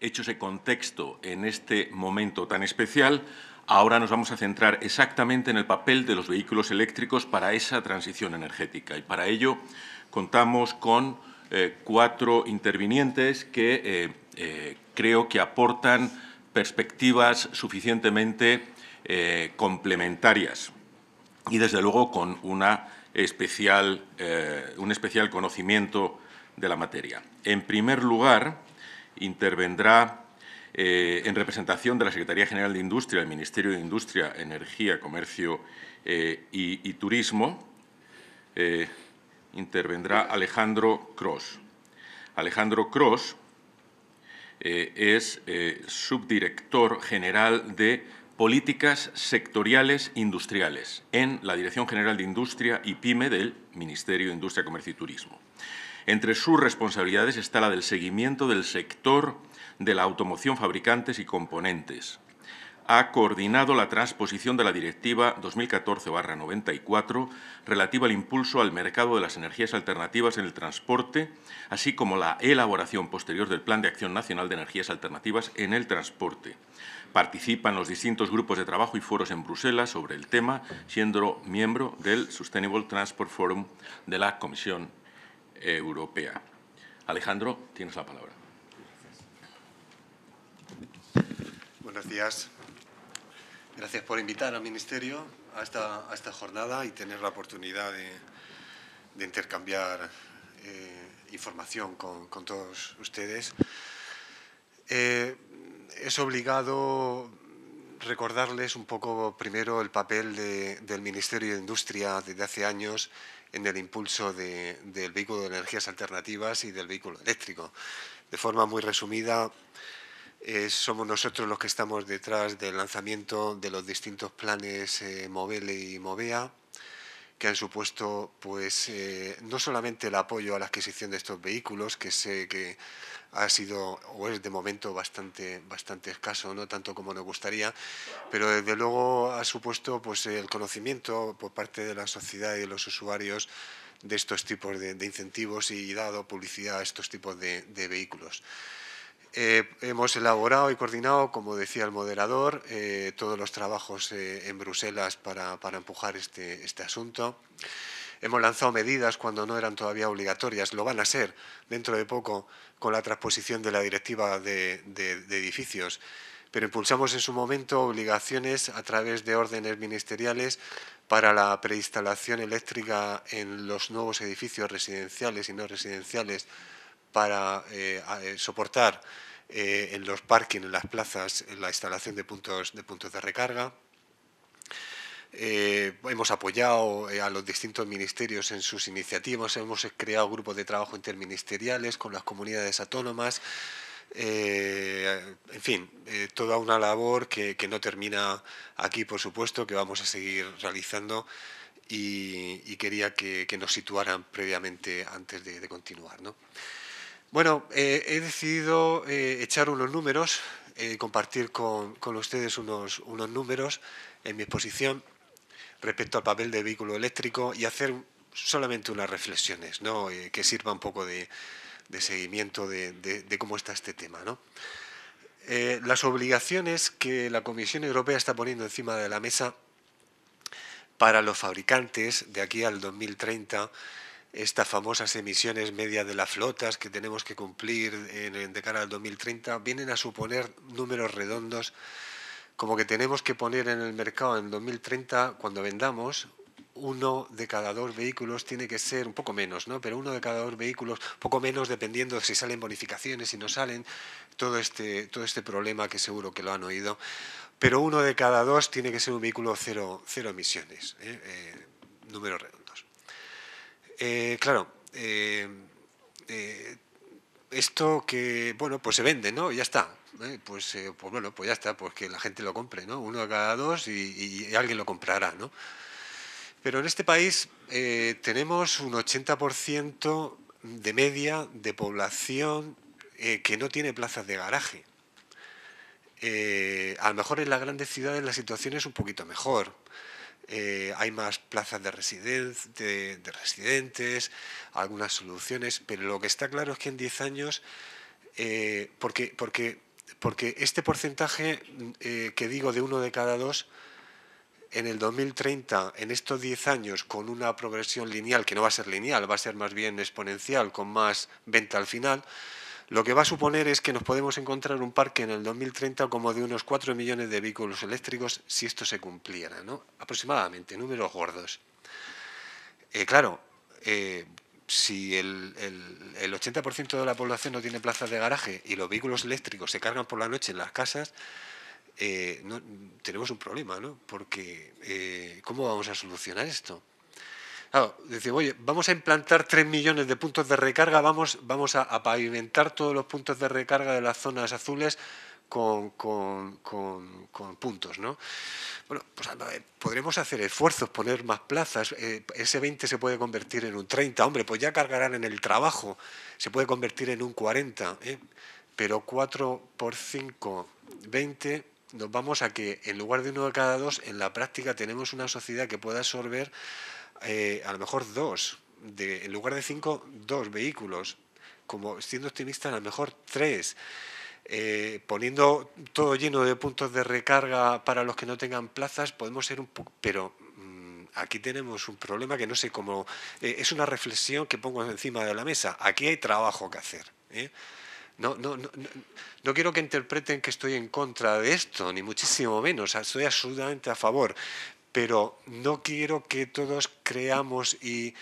Hecho ese contexto en este momento tan especial, ahora nos vamos a centrar exactamente en el papel de los vehículos eléctricos para esa transición energética. Y para ello contamos con 4 intervinientes que creo que aportan perspectivas suficientemente complementarias y, desde luego, con un especial conocimiento de la materia. En primer lugar, intervendrá en representación de la Secretaría General de Industria, del Ministerio de Industria, Energía, Comercio y Turismo, intervendrá Alejandro Cros. Alejandro Cros es subdirector general de Políticas Sectoriales Industriales en la Dirección General de Industria y PYME del Ministerio de Industria, Comercio y Turismo. Entre sus responsabilidades está la del seguimiento del sector de la automoción, fabricantes y componentes. Ha coordinado la transposición de la Directiva 2014/94 relativa al impulso al mercado de las energías alternativas en el transporte, así como la elaboración posterior del Plan de Acción Nacional de Energías Alternativas en el Transporte. Participa en los distintos grupos de trabajo y foros en Bruselas sobre el tema, siendo miembro del Sustainable Transport Forum de la Comisión Europea. Alejandro, tienes la palabra. Buenos días. Gracias por invitar al Ministerio a esta jornada y tener la oportunidad de intercambiar información con todos ustedes. Es obligado recordarles un poco primero el papel del Ministerio de Industria desde hace años en el impulso del vehículo de energías alternativas y del vehículo eléctrico. De forma muy resumida, somos nosotros los que estamos detrás del lanzamiento de los distintos planes MOVELE y MOVEA, que han supuesto pues, no solamente el apoyo a la adquisición de estos vehículos, que sé que ha sido o es de momento bastante escaso, no tanto como nos gustaría, pero desde luego ha supuesto pues, el conocimiento por parte de la sociedad y de los usuarios de estos tipos de incentivos y dado publicidad a estos tipos de vehículos. Hemos elaborado y coordinado, como decía el moderador, todos los trabajos en Bruselas para empujar este asunto. Hemos lanzado medidas cuando no eran todavía obligatorias, lo van a ser dentro de poco con la transposición de la Directiva de Edificios, pero impulsamos en su momento obligaciones a través de órdenes ministeriales para la preinstalación eléctrica en los nuevos edificios residenciales y no residenciales para soportar en los parkings, en las plazas, la instalación de puntos de recarga. Hemos apoyado a los distintos ministerios en sus iniciativas, hemos creado grupos de trabajo interministeriales con las comunidades autónomas, en fin, toda una labor que no termina aquí, por supuesto, que vamos a seguir realizando y quería que nos situaran previamente antes de continuar, ¿no? Bueno, he decidido echar unos números, compartir con ustedes unos números en mi exposición respecto al papel del vehículo eléctrico y hacer solamente unas reflexiones, ¿no? Que sirva un poco de seguimiento de cómo está este tema, ¿no? Las obligaciones que la Comisión Europea está poniendo encima de la mesa para los fabricantes de aquí al 2030, estas famosas emisiones medias de las flotas que tenemos que cumplir de cara al 2030, vienen a suponer números redondos como que tenemos que poner en el mercado en 2030, cuando vendamos, 1 de cada 2 vehículos tiene que ser, un poco menos, ¿no? Pero 1 de cada 2 vehículos, poco menos dependiendo de si salen bonificaciones, si no salen, todo este problema que seguro que lo han oído. Pero 1 de cada 2 tiene que ser un vehículo cero emisiones, números redondos. Claro, esto que, bueno, pues se vende, ¿no? Ya está. Pues bueno, pues ya está, pues que la gente lo compre, ¿no? 1 de cada 2 y alguien lo comprará, ¿no? Pero en este país tenemos un 80% de media de población que no tiene plazas de garaje. A lo mejor en las grandes ciudades la situación es un poquito mejor. Hay más plazas de residentes, algunas soluciones, pero lo que está claro es que en 10 años, porque porque este porcentaje que digo de 1 de cada 2, en el 2030, en estos 10 años, con una progresión lineal, que no va a ser lineal, va a ser más bien exponencial, con más venta al final, lo que va a suponer es que nos podemos encontrar un parque en el 2030 como de unos 4 millones de vehículos eléctricos si esto se cumpliera, ¿no? Aproximadamente, números gordos. Claro, si el 80% de la población no tiene plazas de garaje y los vehículos eléctricos se cargan por la noche en las casas, tenemos un problema, ¿no? Porque ¿cómo vamos a solucionar esto? Claro, decir, oye, vamos a implantar 3 millones de puntos de recarga, vamos a pavimentar todos los puntos de recarga de las zonas azules con puntos, ¿no? Bueno, pues podremos hacer esfuerzos, poner más plazas, ese 20 se puede convertir en un 30, hombre, pues ya cargarán en el trabajo, se puede convertir en un 40, pero 4 por 5, 20, nos vamos a que en lugar de 1 de cada 2, en la práctica tenemos una sociedad que pueda absorber a lo mejor 2, en lugar de 5, 2 vehículos, como siendo optimista a lo mejor 3, poniendo todo lleno de puntos de recarga para los que no tengan plazas, podemos ser un poco, pero aquí tenemos un problema que no sé cómo, es una reflexión que pongo encima de la mesa, aquí hay trabajo que hacer, No quiero que interpreten que estoy en contra de esto, ni muchísimo menos, estoy absolutamente a favor, pero no quiero que todos creamos y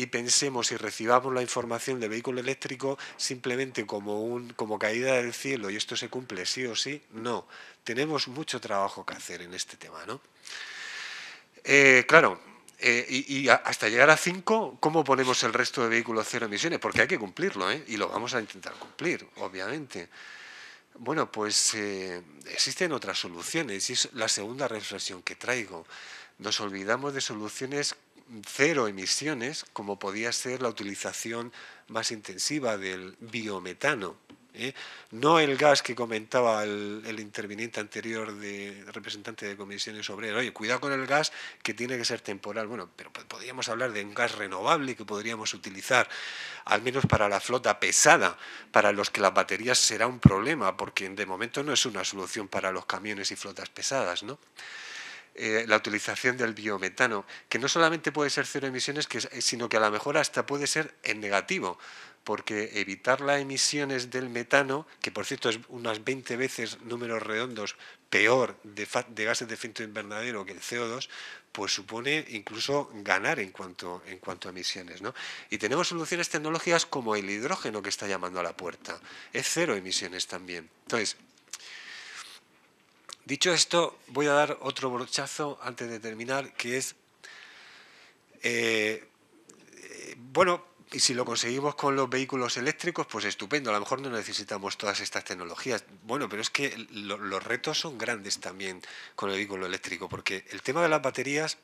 pensemos y recibamos la información del vehículo eléctrico simplemente como caída del cielo y esto se cumple sí o sí. No, tenemos mucho trabajo que hacer en este tema, ¿no? Claro, y hasta llegar a 5, ¿cómo ponemos el resto de vehículos cero emisiones? Porque hay que cumplirlo, y lo vamos a intentar cumplir, obviamente. Bueno, pues existen otras soluciones y es la segunda reflexión que traigo. Nos olvidamos de soluciones cero emisiones, como podía ser la utilización más intensiva del biometano. No el gas que comentaba el interviniente anterior, representante de Comisiones Obreras. Oye, cuidado con el gas que tiene que ser temporal. Bueno, pero podríamos hablar de un gas renovable que podríamos utilizar, al menos para la flota pesada, para los que las baterías será un problema, porque de momento no es una solución para los camiones y flotas pesadas, ¿no? La utilización del biometano, que no solamente puede ser cero emisiones, sino que a lo mejor hasta puede ser en negativo, porque evitar las emisiones del metano, que por cierto es unas 20 veces, números redondos, peor de gases de efecto invernadero que el CO2, pues supone incluso ganar en cuanto a emisiones, ¿no? Y tenemos soluciones tecnológicas como el hidrógeno que está llamando a la puerta. Es cero emisiones también. Entonces, dicho esto, voy a dar otro brochazo antes de terminar, que es, bueno, y si lo conseguimos con los vehículos eléctricos, pues estupendo, a lo mejor no necesitamos todas estas tecnologías. Bueno, pero es que los retos son grandes también con el vehículo eléctrico, porque el tema de las baterías,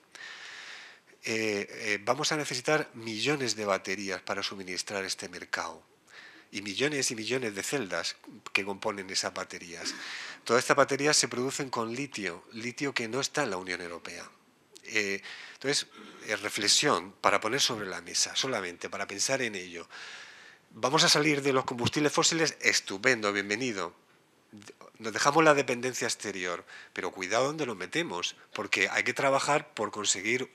vamos a necesitar millones de baterías para suministrar este mercado. Y millones de celdas que componen esas baterías. Todas estas baterías se producen con litio que no está en la Unión Europea. Entonces, reflexión para poner sobre la mesa, solamente para pensar en ello. ¿Vamos a salir de los combustibles fósiles? Estupendo, bienvenido. Nos dejamos la dependencia exterior, pero cuidado donde lo metemos, porque hay que trabajar por conseguir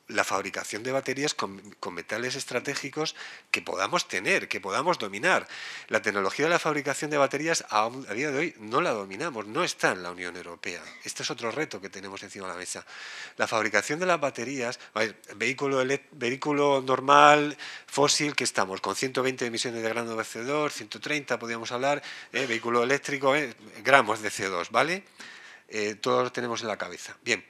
la fabricación de baterías con metales estratégicos que podamos tener, que podamos dominar. La tecnología de la fabricación de baterías a día de hoy no la dominamos, no está en la Unión Europea. Este es otro reto que tenemos encima de la mesa. La fabricación de las baterías, vehículo normal, fósil, que estamos con 120 emisiones de grano de CO2, 130 podríamos hablar, vehículo eléctrico, gramos de CO2, ¿vale? Todos lo tenemos en la cabeza. Bien.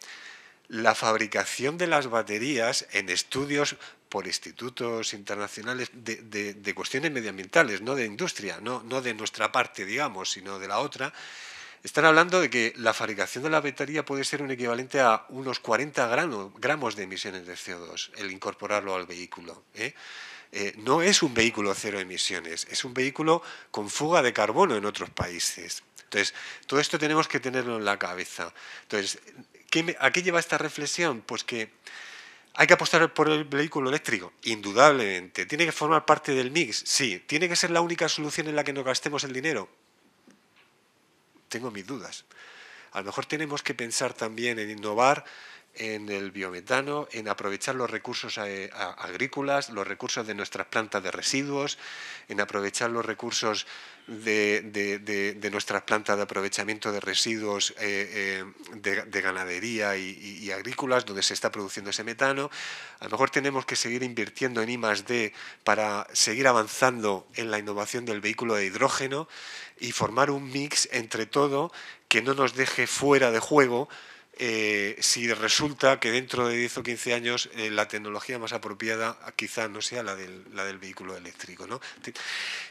La fabricación de las baterías en estudios por institutos internacionales de cuestiones medioambientales, no de industria, no de nuestra parte, digamos, sino de la otra, están hablando de que la fabricación de la batería puede ser un equivalente a unos 40 gramos de emisiones de CO2, el incorporarlo al vehículo. No es un vehículo cero emisiones, es un vehículo con fuga de carbono en otros países. Entonces, todo esto tenemos que tenerlo en la cabeza. Entonces, ¿a qué lleva esta reflexión? Pues que hay que apostar por el vehículo eléctrico, indudablemente. ¿Tiene que formar parte del mix? Sí. ¿Tiene que ser la única solución en la que nos gastemos el dinero? tengo mis dudas. A lo mejor tenemos que pensar también en innovar en el biometano, en aprovechar los recursos agrícolas, los recursos de nuestras plantas de residuos, en aprovechar los recursos de nuestras plantas de aprovechamiento de residuos de ganadería y agrícolas, donde se está produciendo ese metano. A lo mejor tenemos que seguir invirtiendo en I+D para seguir avanzando en la innovación del vehículo de hidrógeno y formar un mix entre todo que no nos deje fuera de juego si resulta que dentro de 10 o 15 años la tecnología más apropiada quizá no sea la del vehículo eléctrico, ¿no?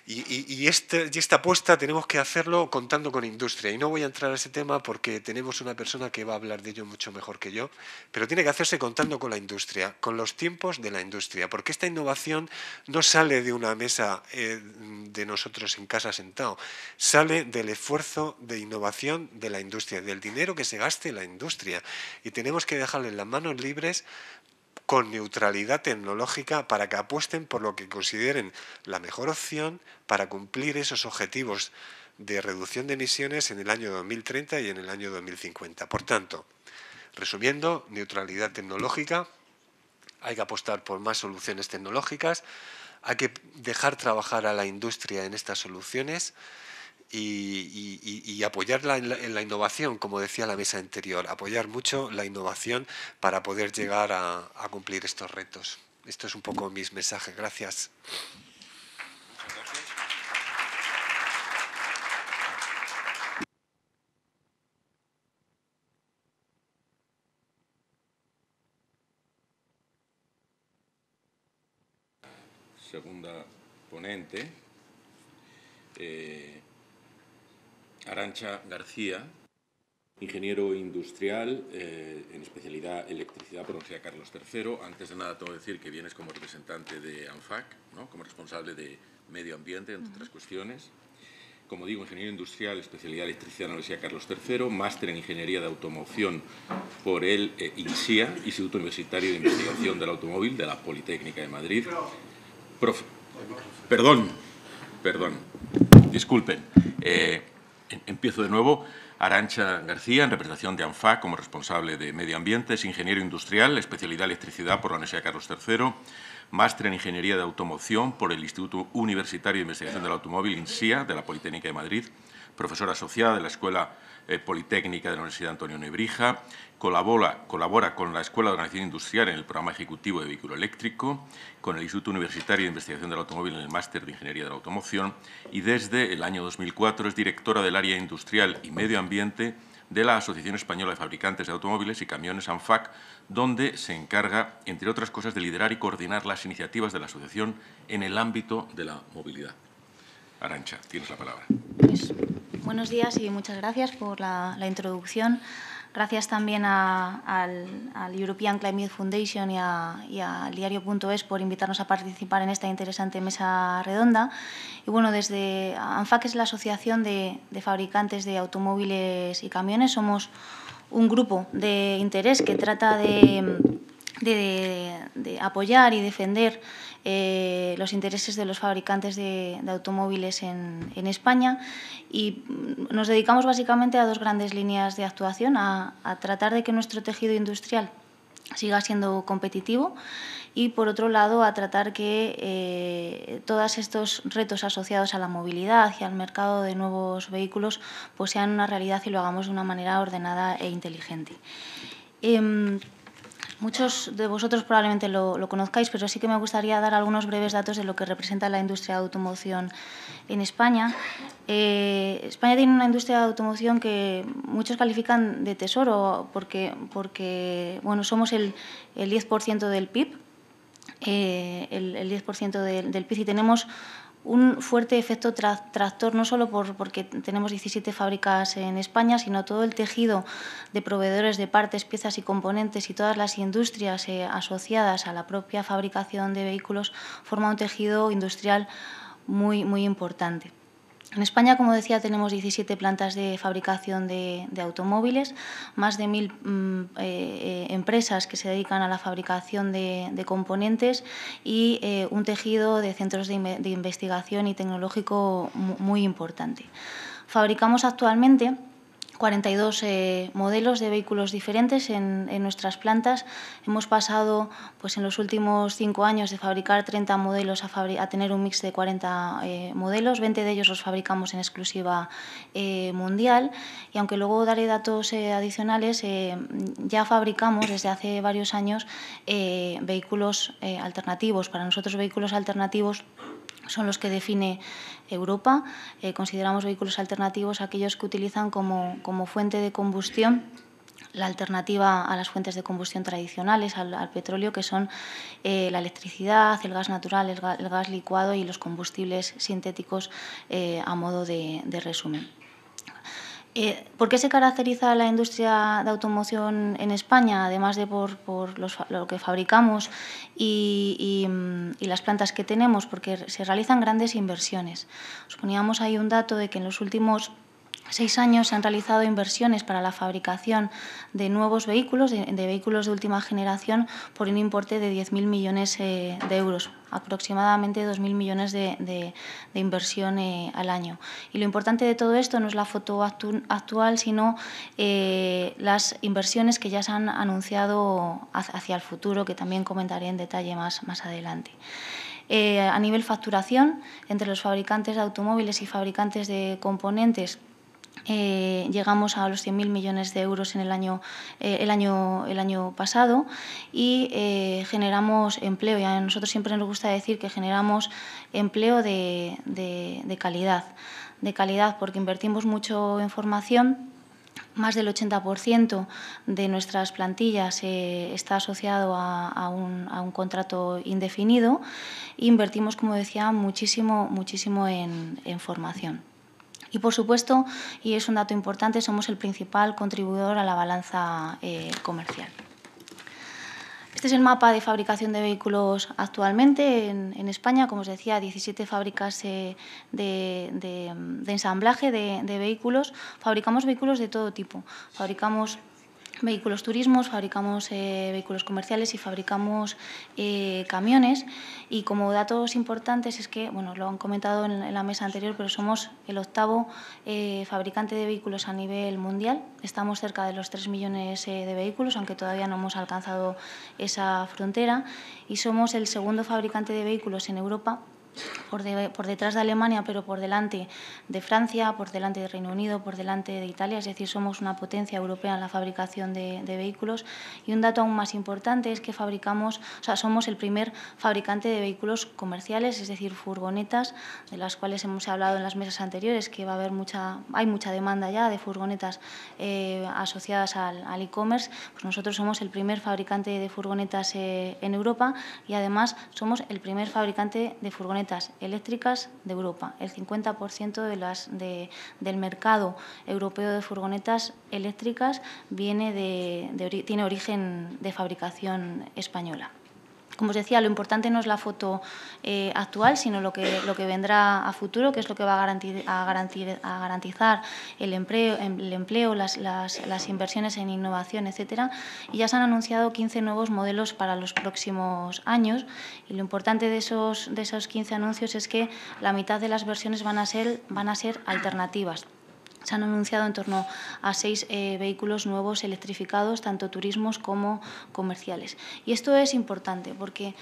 Y esta apuesta tenemos que hacerlo contando con industria. Y no voy a entrar a ese tema porque tenemos una persona que va a hablar de ello mucho mejor que yo, pero tiene que hacerse contando con la industria, con los tiempos de la industria, porque esta innovación no sale de una mesa de nosotros en casa sentado, sale del esfuerzo de innovación de la industria, del dinero que se gaste en la industria. Y tenemos que dejarles las manos libres con neutralidad tecnológica para que apuesten por lo que consideren la mejor opción para cumplir esos objetivos de reducción de emisiones en el año 2030 y en el año 2050. Por tanto, resumiendo, neutralidad tecnológica, hay que apostar por más soluciones tecnológicas, hay que dejar trabajar a la industria en estas soluciones y apoyarla en la innovación, como decía la mesa anterior, apoyar mucho la innovación para poder llegar a cumplir estos retos. Esto es un poco mis mensajes. Gracias. Muchas gracias. Segunda ponente, Arantxa García, ingeniero industrial en especialidad electricidad por la Universidad Carlos III. Antes de nada tengo que decir que vienes como representante de ANFAC, ¿no? Como responsable de medio ambiente, entre otras cuestiones. Como digo, ingeniero industrial, especialidad electricidad en la Universidad Carlos III, máster en ingeniería de automoción por el INSIA, Instituto Universitario de Investigación del Automóvil de la Politécnica de Madrid. Perdón, disculpen. Empiezo de nuevo. Arantxa García, en representación de ANFAC, como responsable de Medio Ambiente, es ingeniero industrial, especialidad electricidad por la Universidad Carlos III, máster en ingeniería de automoción por el Instituto Universitario de Investigación del Automóvil, INSIA, de la Politécnica de Madrid, profesora asociada de la Escuela Politécnica de la Universidad Antonio Nebrija, colabora con la Escuela de Organización Industrial en el programa ejecutivo de vehículo eléctrico, con el Instituto Universitario de Investigación del Automóvil en el máster de Ingeniería de la Automoción y desde el año 2004 es directora del área industrial y medio ambiente de la Asociación Española de Fabricantes de Automóviles y Camiones ANFAC, donde se encarga, entre otras cosas, de liderar y coordinar las iniciativas de la asociación en el ámbito de la movilidad. Arantxa, tienes la palabra. Pues, buenos días y muchas gracias por la introducción. Gracias también al European Climate Foundation y al diario.es por invitarnos a participar en esta interesante mesa redonda. Y bueno, desde ANFAC es la Asociación de Fabricantes de Automóviles y Camiones. Somos un grupo de interés que trata de apoyar y defender los intereses de los fabricantes de automóviles en España y nos dedicamos básicamente a dos grandes líneas de actuación, a tratar de que nuestro tejido industrial siga siendo competitivo y, por otro lado, a tratar que todos estos retos asociados a la movilidad y al mercado de nuevos vehículos pues sean una realidad y lo hagamos de una manera ordenada e inteligente. Muchos de vosotros probablemente lo conozcáis, pero sí que me gustaría dar algunos breves datos de lo que representa la industria de automoción en España. España tiene una industria de automoción que muchos califican de tesoro porque bueno, somos el 10% del PIB, el 10% del PIB y tenemos un fuerte efecto tractor, no solo porque tenemos 17 fábricas en España, sino todo el tejido de proveedores de partes, piezas y componentes y todas las industrias asociadas a la propia fabricación de vehículos forma un tejido industrial muy, muy importante. En España, como decía, tenemos 17 plantas de fabricación de automóviles, más de 1.000 empresas que se dedican a la fabricación de componentes y un tejido de centros de investigación y tecnológico muy importante. Fabricamos actualmente 42 modelos de vehículos diferentes en nuestras plantas. Hemos pasado pues, en los últimos 5 años de fabricar 30 modelos a tener un mix de 40 modelos. 20 de ellos los fabricamos en exclusiva mundial. Y aunque luego daré datos adicionales, ya fabricamos desde hace varios años vehículos alternativos. Para nosotros, vehículos alternativos son los que define Europa. Consideramos vehículos alternativos aquellos que utilizan como fuente de combustión la alternativa a las fuentes de combustión tradicionales, al petróleo, que son la electricidad, el gas natural, el gas licuado y los combustibles sintéticos, a modo de resumen. ¿Por qué se caracteriza la industria de automoción en España, además de por lo que fabricamos y las plantas que tenemos? Porque se realizan grandes inversiones. Os poníamos ahí un dato de que en los últimos 6 años se han realizado inversiones para la fabricación de nuevos vehículos, de vehículos de última generación, por un importe de 10.000 millones de euros, aproximadamente 2.000 millones de inversión al año. Y lo importante de todo esto no es la foto actual, sino las inversiones que ya se han anunciado hacia el futuro, que también comentaré en detalle más adelante. A nivel facturación, entre los fabricantes de automóviles y fabricantes de componentes, llegamos a los 100.000 millones de euros en el año pasado y generamos empleo. Y a nosotros siempre nos gusta decir que generamos empleo de calidad, porque invertimos mucho en formación. Más del 80% de nuestras plantillas está asociado a un contrato indefinido e invertimos, como decía, muchísimo en formación. Y, por supuesto, y es un dato importante, somos el principal contribuidor a la balanza comercial. Este es el mapa de fabricación de vehículos actualmente en España. Como os decía, 17 fábricas de ensamblaje de vehículos. Fabricamos vehículos de todo tipo. Fabricamos vehículos turismos, fabricamos vehículos comerciales y fabricamos camiones. Y como datos importantes es que, bueno, lo han comentado en la mesa anterior, pero somos el 8º fabricante de vehículos a nivel mundial. Estamos cerca de los 3 millones de vehículos, aunque todavía no hemos alcanzado esa frontera. Y somos el 2º fabricante de vehículos en Europa, por detrás de Alemania, pero por delante de Francia, por delante de Reino Unido, por delante de Italia. Es decir, somos una potencia europea en la fabricación de vehículos. Y un dato aún más importante es que somos el primer fabricante de vehículos comerciales, es decir, furgonetas, de las cuales hemos hablado en las mesas anteriores, que hay mucha demanda ya de furgonetas asociadas al e-commerce. Pues nosotros somos el primer fabricante de furgonetas en Europa y además somos el primer fabricante de furgonetas eléctricas de Europa. El 50% del mercado europeo de furgonetas eléctricas tiene origen de fabricación española. Como os decía, lo importante no es la foto actual, sino lo que vendrá a futuro, que es lo que va a garantizar el empleo, las inversiones en innovación, etcétera. Y ya se han anunciado 15 nuevos modelos para los próximos años. Y lo importante de esos 15 anuncios es que la mitad de las versiones van a ser alternativas. Se han anunciado en torno a 6 vehículos nuevos electrificados, tanto turismos como comerciales. Y esto es importante porque,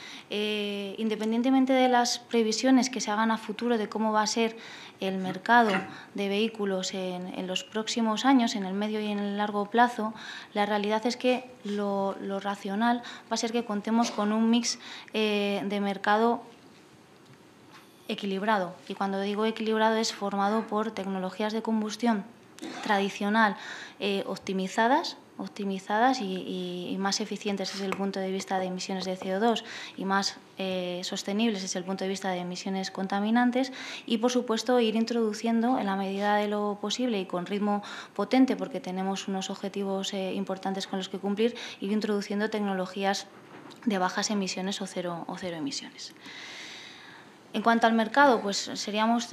independientemente de las previsiones que se hagan a futuro de cómo va a ser el mercado de vehículos en los próximos años, en el medio y en el largo plazo, la realidad es que lo racional va a ser que contemos con un mix de mercado equilibrado. Y cuando digo equilibrado es formado por tecnologías de combustión tradicional optimizadas y más eficientes desde el punto de vista de emisiones de CO2 y más sostenibles desde el punto de vista de emisiones contaminantes, y por supuesto ir introduciendo en la medida de lo posible y con ritmo potente, porque tenemos unos objetivos importantes con los que cumplir, ir introduciendo tecnologías de bajas emisiones o cero emisiones. En cuanto al mercado, pues seríamos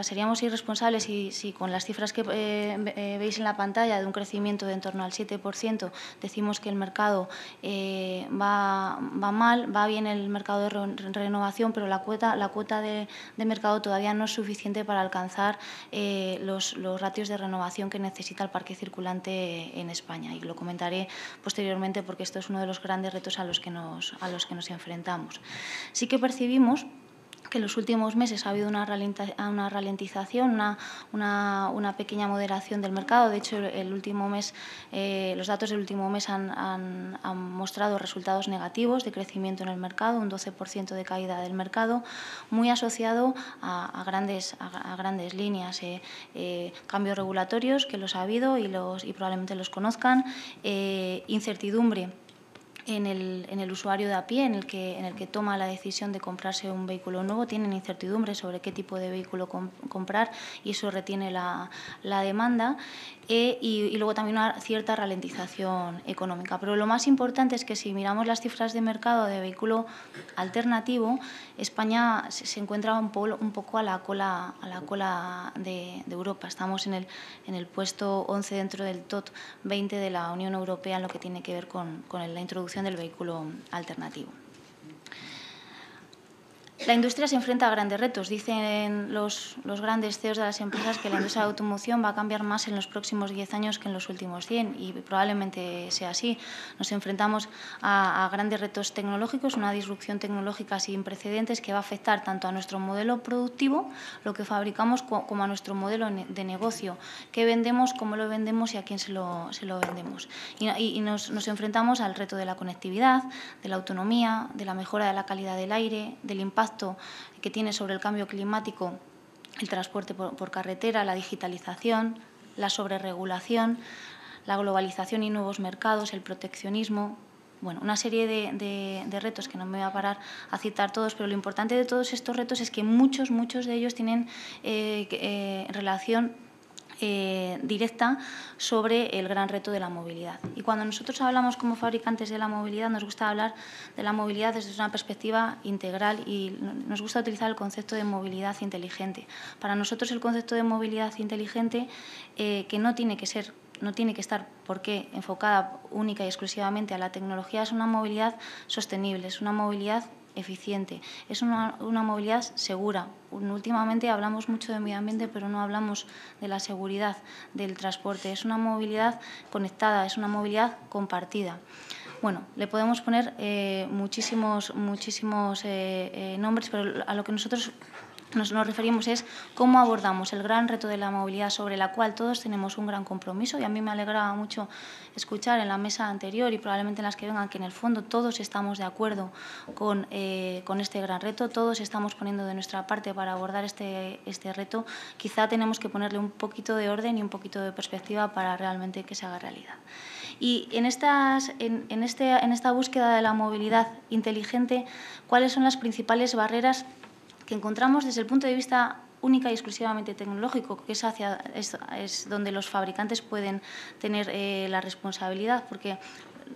seríamos irresponsables si con las cifras que veis en la pantalla de un crecimiento de en torno al 7% decimos que el mercado va mal, va bien el mercado de renovación, pero la cuota de mercado todavía no es suficiente para alcanzar los ratios de renovación que necesita el parque circulante en España. Y lo comentaré posteriormente porque esto es uno de los grandes retos a los que nos enfrentamos. Sí que percibimos que en los últimos meses ha habido una ralentización, una pequeña moderación del mercado. De hecho, el último mes, los datos del último mes han mostrado resultados negativos de crecimiento en el mercado, un 12% de caída del mercado, muy asociado a grandes líneas, cambios regulatorios, que los ha habido y probablemente los conozcan, incertidumbre en el usuario de a pie, en el que toma la decisión de comprarse un vehículo nuevo, tienen incertidumbre sobre qué tipo de vehículo comprar y eso retiene la demanda. Y luego también una cierta ralentización económica. Pero lo más importante es que si miramos las cifras de mercado de vehículo alternativo, España se encuentra un poco a la cola de Europa. Estamos en el puesto 11 dentro del top 20 de la Unión Europea en lo que tiene que ver con la introducción del vehículo alternativo. La industria se enfrenta a grandes retos. Dicen los grandes CEOs de las empresas que la industria de automoción va a cambiar más en los próximos 10 años que en los últimos 100 y probablemente sea así. Nos enfrentamos a grandes retos tecnológicos, una disrupción tecnológica sin precedentes que va a afectar tanto a nuestro modelo productivo, lo que fabricamos, como a nuestro modelo de negocio, qué vendemos, cómo lo vendemos y a quién se lo vendemos. Y nos enfrentamos al reto de la conectividad, de la autonomía, de la mejora de la calidad del aire, del impacto que tiene sobre el cambio climático el transporte por carretera, la digitalización, la sobreregulación, la globalización y nuevos mercados, el proteccionismo. Bueno, una serie de retos que no me voy a parar a citar todos, pero lo importante de todos estos retos es que muchos de ellos tienen relación directa sobre el gran reto de la movilidad. Y cuando nosotros hablamos como fabricantes de la movilidad, nos gusta hablar de la movilidad desde una perspectiva integral y nos gusta utilizar el concepto de movilidad inteligente. Para nosotros el concepto de movilidad inteligente, que no tiene que estar porque enfocada única y exclusivamente a la tecnología, es una movilidad sostenible, es una movilidad eficiente, es una movilidad segura. Últimamente hablamos mucho de medio ambiente, pero no hablamos de la seguridad del transporte. Es una movilidad conectada, es una movilidad compartida. Bueno, le podemos poner muchísimos nombres, pero a lo que nosotros nos referimos es cómo abordamos el gran reto de la movilidad sobre la cual todos tenemos un gran compromiso y a mí me alegraba mucho escuchar en la mesa anterior y probablemente en las que vengan que en el fondo todos estamos de acuerdo con este gran reto, todos estamos poniendo de nuestra parte para abordar este reto. Quizá tenemos que ponerle un poquito de orden y un poquito de perspectiva para realmente que se haga realidad. Y en esta búsqueda de la movilidad inteligente, ¿cuáles son las principales barreras que encontramos desde el punto de vista única y exclusivamente tecnológico, que es donde los fabricantes pueden tener la responsabilidad? Porque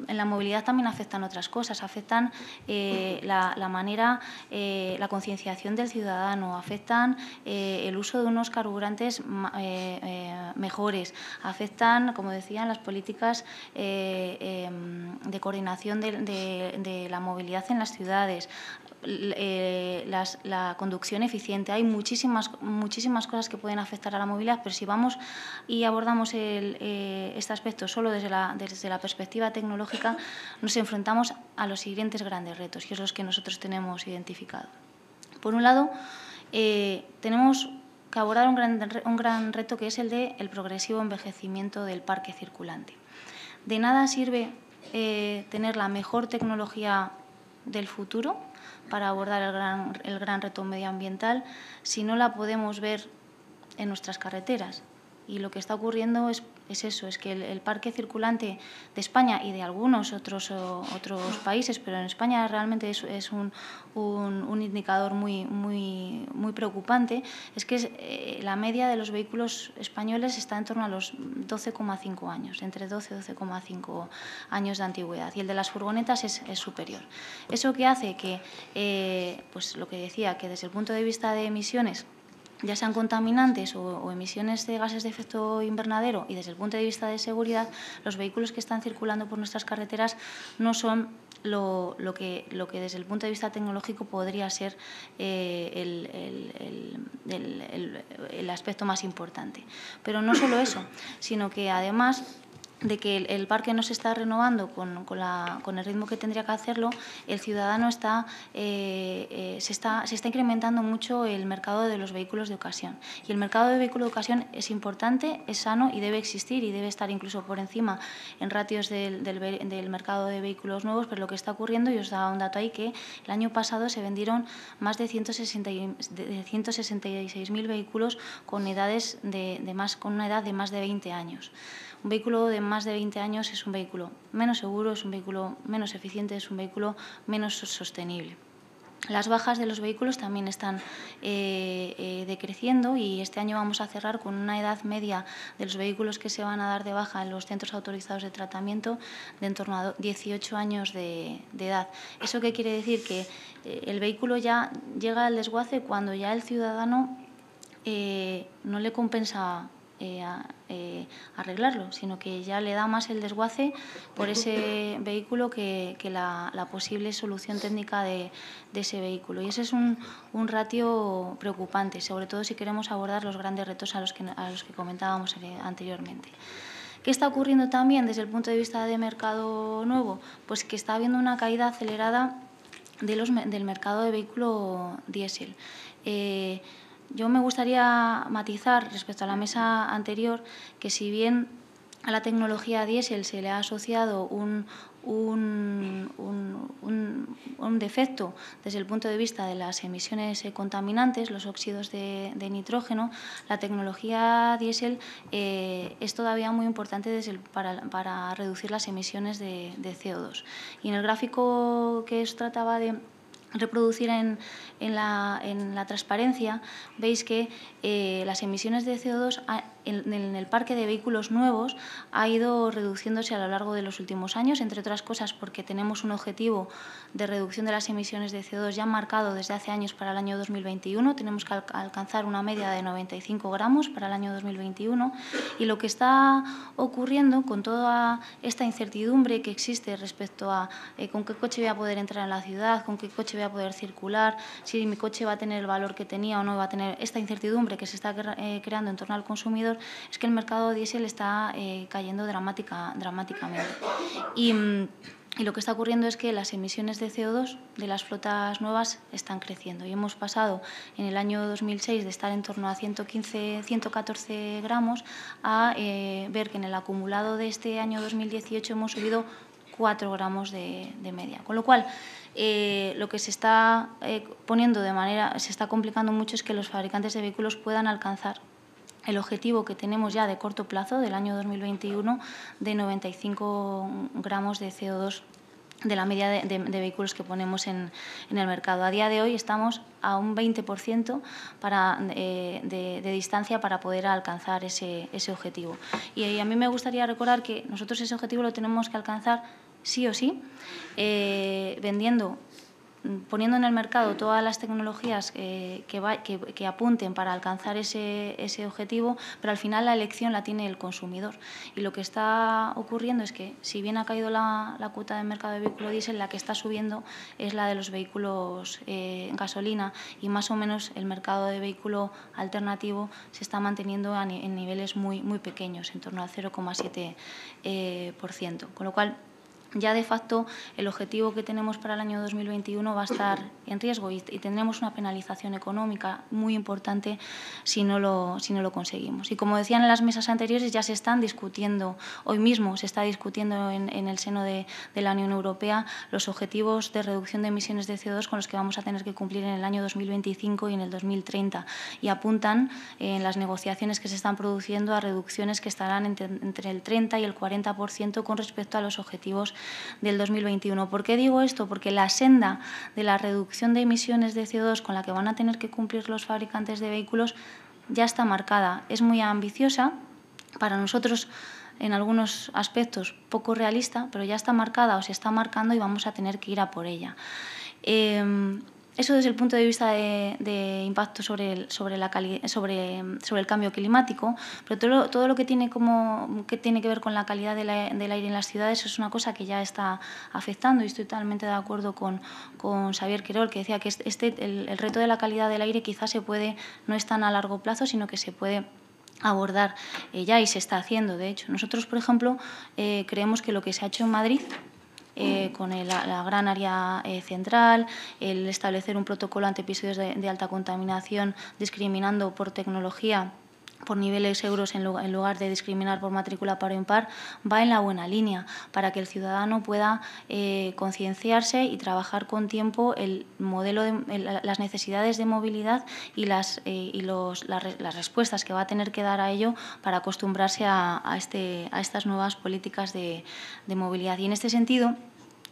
en la movilidad también afectan otras cosas, afectan la manera, la concienciación del ciudadano, afectan el uso de unos carburantes mejores, afectan, como decían, las políticas de coordinación de la movilidad en las ciudades, la conducción eficiente. Hay muchísimas cosas que pueden afectar a la movilidad, pero si vamos y abordamos este aspecto solo desde la perspectiva tecnológica, nos enfrentamos a los siguientes grandes retos, y es los que nosotros tenemos identificado. Por un lado, tenemos que abordar un gran reto, que es el del progresivo envejecimiento del parque circulante. De nada sirve tener la mejor tecnología del futuro para abordar el gran reto medioambiental si no la podemos ver en nuestras carreteras. Y lo que está ocurriendo es eso, es que el parque circulante de España y de algunos otros países, pero en España realmente es un indicador muy preocupante, es que la media de los vehículos españoles está en torno a los 12,5 años, entre 12 y 12,5 años de antigüedad, y el de las furgonetas es superior. Eso que hace que, pues lo que decía, que desde el punto de vista de emisiones, ya sean contaminantes o emisiones de gases de efecto invernadero, y desde el punto de vista de seguridad, los vehículos que están circulando por nuestras carreteras no son lo que desde el punto de vista tecnológico podría ser el aspecto más importante. Pero no solo eso, sino que además de que el parque no se está renovando con el ritmo que tendría que hacerlo, el ciudadano se está incrementando mucho el mercado de los vehículos de ocasión. Y el mercado de vehículos de ocasión es importante, es sano y debe existir y debe estar incluso por encima en ratios del mercado de vehículos nuevos, pero lo que está ocurriendo, y os daba un dato ahí, que el año pasado se vendieron más de 166.000 vehículos con una edad de más de 20 años. Un vehículo de más de 20 años es un vehículo menos seguro, es un vehículo menos eficiente, es un vehículo menos sostenible. Las bajas de los vehículos también están decreciendo, y este año vamos a cerrar con una edad media de los vehículos que se van a dar de baja en los centros autorizados de tratamiento de en torno a 18 años de edad. ¿Eso qué quiere decir? Que el vehículo ya llega al desguace cuando ya el ciudadano no le compensa arreglarlo, sino que ya le da más el desguace por ese vehículo que la posible solución técnica de ese vehículo. Y ese es un ratio preocupante, sobre todo si queremos abordar los grandes retos a los que comentábamos anteriormente. ¿Qué está ocurriendo también desde el punto de vista de mercado nuevo? Pues que está habiendo una caída acelerada del mercado de vehículo diésel. Yo me gustaría matizar respecto a la mesa anterior que, si bien a la tecnología diésel se le ha asociado un defecto desde el punto de vista de las emisiones contaminantes, los óxidos de nitrógeno, la tecnología diésel es todavía muy importante para reducir las emisiones de CO2. Y en el gráfico que os trataba de reproducir en la transparencia, veis que las emisiones de CO2 en el parque de vehículos nuevos ha ido reduciéndose a lo largo de los últimos años, entre otras cosas porque tenemos un objetivo de reducción de las emisiones de CO2 ya marcado desde hace años para el año 2021. Tenemos que alcanzar una media de 95 gramos para el año 2021, y lo que está ocurriendo con toda esta incertidumbre que existe respecto a con qué coche voy a poder entrar en la ciudad, con qué coche voy a poder circular, si mi coche va a tener el valor que tenía o no va a tener, esta incertidumbre que se está creando en torno al consumidor, es que el mercado diésel está cayendo dramáticamente. Y lo que está ocurriendo es que las emisiones de CO2 de las flotas nuevas están creciendo, y hemos pasado en el año 2006 de estar en torno a 114 gramos a ver que en el acumulado de este año 2018 hemos subido 4 gramos de media. Con lo cual, lo que se está se está complicando mucho es que los fabricantes de vehículos puedan alcanzar el objetivo que tenemos ya de corto plazo del año 2021 de 95 gramos de CO2 de la media de vehículos que ponemos en el mercado. A día de hoy estamos a un 20% de distancia para poder alcanzar ese objetivo. Y a mí me gustaría recordar que nosotros ese objetivo lo tenemos que alcanzar sí o sí, poniendo en el mercado todas las tecnologías que apunten para alcanzar ese objetivo, pero al final la elección la tiene el consumidor. Y lo que está ocurriendo es que, si bien ha caído la cuota de mercado de vehículo diésel, la que está subiendo es la de los vehículos gasolina, y más o menos el mercado de vehículo alternativo se está manteniendo en niveles muy pequeños, en torno al 0,7%. Con lo cual, ya de facto el objetivo que tenemos para el año 2021 va a estar en riesgo y tendremos una penalización económica muy importante si no lo conseguimos. Y como decían en las mesas anteriores, ya se están discutiendo, hoy mismo se está discutiendo en el seno de la Unión Europea los objetivos de reducción de emisiones de CO2 con los que vamos a tener que cumplir en el año 2025 y en el 2030. Y apuntan en las negociaciones que se están produciendo a reducciones que estarán entre el 30 y el 40% con respecto a los objetivos del 2021. ¿Por qué digo esto? Porque la senda de la reducción de emisiones de CO2 con la que van a tener que cumplir los fabricantes de vehículos ya está marcada. Es muy ambiciosa, para nosotros en algunos aspectos poco realista, pero ya está marcada o se está marcando y vamos a tener que ir a por ella. Eso desde el punto de vista de impacto sobre el cambio climático, pero todo lo que tiene que ver con la calidad del aire en las ciudades es una cosa que ya está afectando, y estoy totalmente de acuerdo con Xavier Querol, que decía que el reto de la calidad del aire quizás no es tan a largo plazo, sino que se puede abordar ya, y se está haciendo. De hecho, nosotros, por ejemplo, creemos que lo que se ha hecho en Madrid, con la gran área central, el establecer un protocolo ante episodios de alta contaminación, discriminando por tecnología, por niveles euros en lugar de discriminar por matrícula par o impar, va en la buena línea para que el ciudadano pueda concienciarse y trabajar con tiempo el modelo las necesidades de movilidad y las respuestas que va a tener que dar a ello para acostumbrarse a estas nuevas políticas de movilidad. Y en este sentido,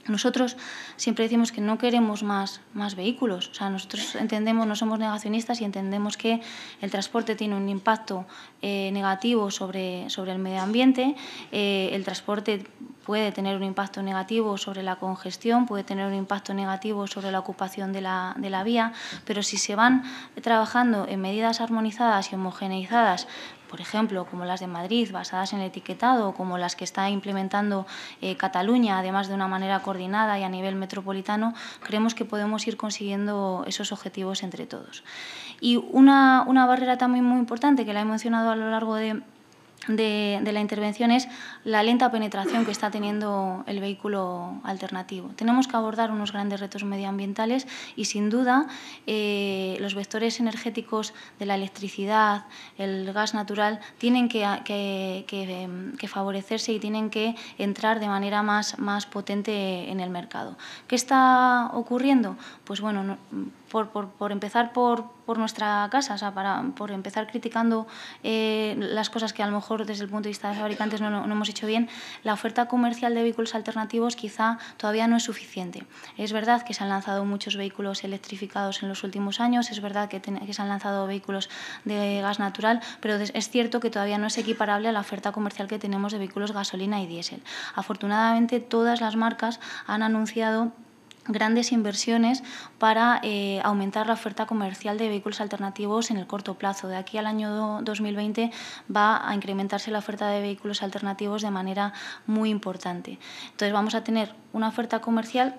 nosotros siempre decimos que no queremos más vehículos. O sea, nosotros entendemos, no somos negacionistas y entendemos que el transporte tiene un impacto negativo sobre el medio ambiente. El transporte puede tener un impacto negativo sobre la congestión, puede tener un impacto negativo sobre la ocupación de la vía, pero si se van trabajando en medidas armonizadas y homogeneizadas, por ejemplo, como las de Madrid, basadas en el etiquetado, o como las que está implementando Cataluña, además de una manera coordinada y a nivel metropolitano, creemos que podemos ir consiguiendo esos objetivos entre todos. Y una barrera también muy importante, que la he mencionado a lo largo de la intervención, es la lenta penetración que está teniendo el vehículo alternativo. Tenemos que abordar unos grandes retos medioambientales y, sin duda, los vectores energéticos de la electricidad, el gas natural, tienen que favorecerse y tienen que entrar de manera más potente en el mercado. ¿Qué está ocurriendo? Pues bueno, por empezar por nuestra casa, o sea, por empezar criticando las cosas que a lo mejor desde el punto de vista de fabricantes no hemos hecho bien, la oferta comercial de vehículos alternativos quizá todavía no es suficiente. Es verdad que se han lanzado muchos vehículos electrificados en los últimos años, es verdad que se han lanzado vehículos de gas natural, pero es cierto que todavía no es equiparable a la oferta comercial que tenemos de vehículos gasolina y diésel. Afortunadamente, todas las marcas han anunciado grandes inversiones para aumentar la oferta comercial de vehículos alternativos en el corto plazo. De aquí al año 2020 va a incrementarse la oferta de vehículos alternativos de manera muy importante. Entonces vamos a tener una oferta comercial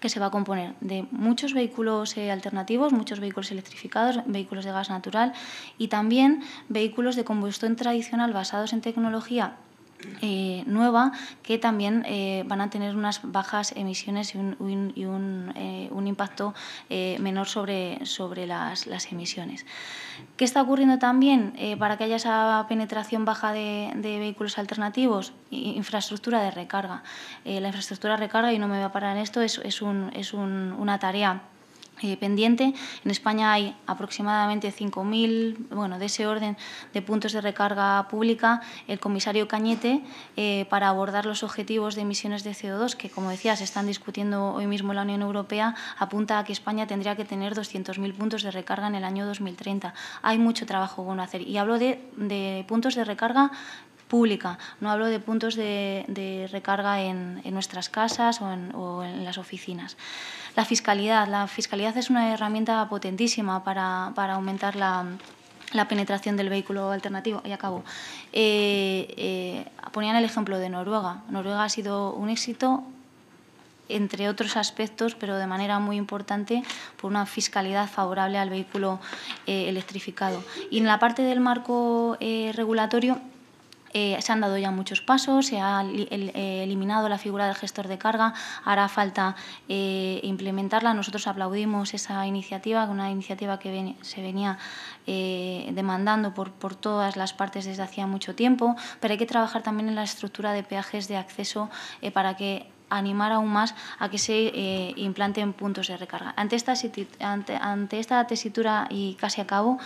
que se va a componer de muchos vehículos alternativos, muchos vehículos electrificados, vehículos de gas natural y también vehículos de combustión tradicional basados en tecnología nueva, que también van a tener unas bajas emisiones y un impacto menor sobre las emisiones. ¿Qué está ocurriendo también para que haya esa penetración baja de vehículos alternativos? Infraestructura de recarga. La infraestructura de recarga, y no me voy a parar en esto, es una tarea pendiente. En España hay aproximadamente 5.000, de ese orden, de puntos de recarga pública. El comisario Cañete, para abordar los objetivos de emisiones de CO2, que, como decía, se están discutiendo hoy mismo en la Unión Europea, apunta a que España tendría que tener 200.000 puntos de recarga en el año 2030. Hay mucho trabajo bueno hacer. Y hablo de puntos de recarga pública, no hablo de puntos de recarga en nuestras casas o en las oficinas. La fiscalidad es una herramienta potentísima para aumentar la penetración del vehículo alternativo. Y acabo. Ponían el ejemplo de Noruega. Noruega ha sido un éxito, entre otros aspectos, pero de manera muy importante, por una fiscalidad favorable al vehículo electrificado. Y en la parte del marco regulatorio, Se han dado ya muchos pasos, se ha eliminado la figura del gestor de carga, hará falta implementarla. Nosotros aplaudimos esa iniciativa, una iniciativa que se venía demandando por todas las partes desde hacía mucho tiempo, pero hay que trabajar también en la estructura de peajes de acceso para que animar aún más a que se implanten puntos de recarga. Ante esta tesitura, y casi acabo,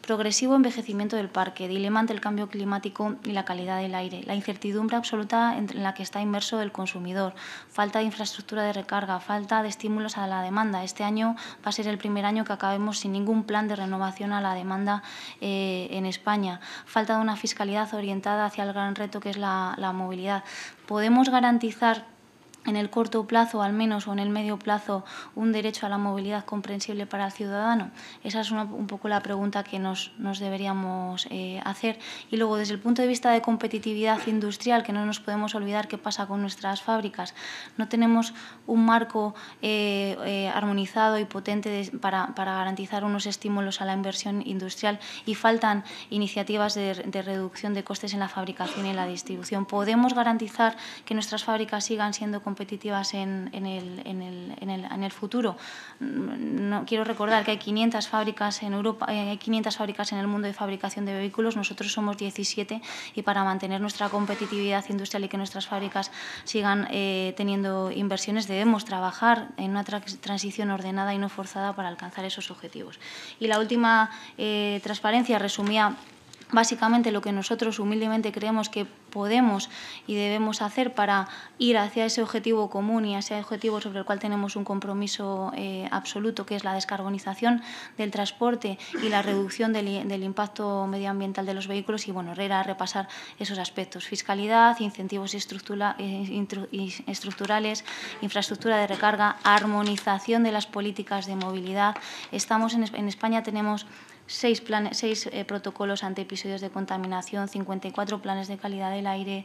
progresivo envejecimiento del parque, dilema ante el cambio climático y la calidad del aire, la incertidumbre absoluta en la que está inmerso el consumidor, falta de infraestructura de recarga, falta de estímulos a la demanda. Este año va a ser el primer año que acabemos sin ningún plan de renovación a la demanda en España, falta de una fiscalidad orientada hacia el gran reto que es la movilidad. ¿Podemos garantizar en el corto plazo, al menos, o en el medio plazo, un derecho a la movilidad comprensible para el ciudadano? Esa es un poco la pregunta que nos deberíamos hacer. Y luego, desde el punto de vista de competitividad industrial, que no nos podemos olvidar qué pasa con nuestras fábricas. No tenemos un marco armonizado y potente para garantizar unos estímulos a la inversión industrial, y faltan iniciativas de reducción de costes en la fabricación y en la distribución. ¿Podemos garantizar que nuestras fábricas sigan siendo competitivas en el futuro? No, quiero recordar que hay 500 fábricas en Europa, hay 500 fábricas en el mundo de fabricación de vehículos, nosotros somos 17, y para mantener nuestra competitividad industrial y que nuestras fábricas sigan teniendo inversiones, debemos trabajar en una transición ordenada y no forzada para alcanzar esos objetivos. Y la última transparencia resumía básicamente lo que nosotros humildemente creemos que podemos y debemos hacer para ir hacia ese objetivo común y hacia ese objetivo sobre el cual tenemos un compromiso absoluto, que es la descarbonización del transporte y la reducción del impacto medioambiental de los vehículos. Y bueno, era repasar esos aspectos: fiscalidad, incentivos estructurales, infraestructura de recarga, armonización de las políticas de movilidad. Estamos en España tenemos 6 protocolos ante episodios de contaminación, 54 planes de calidad del aire,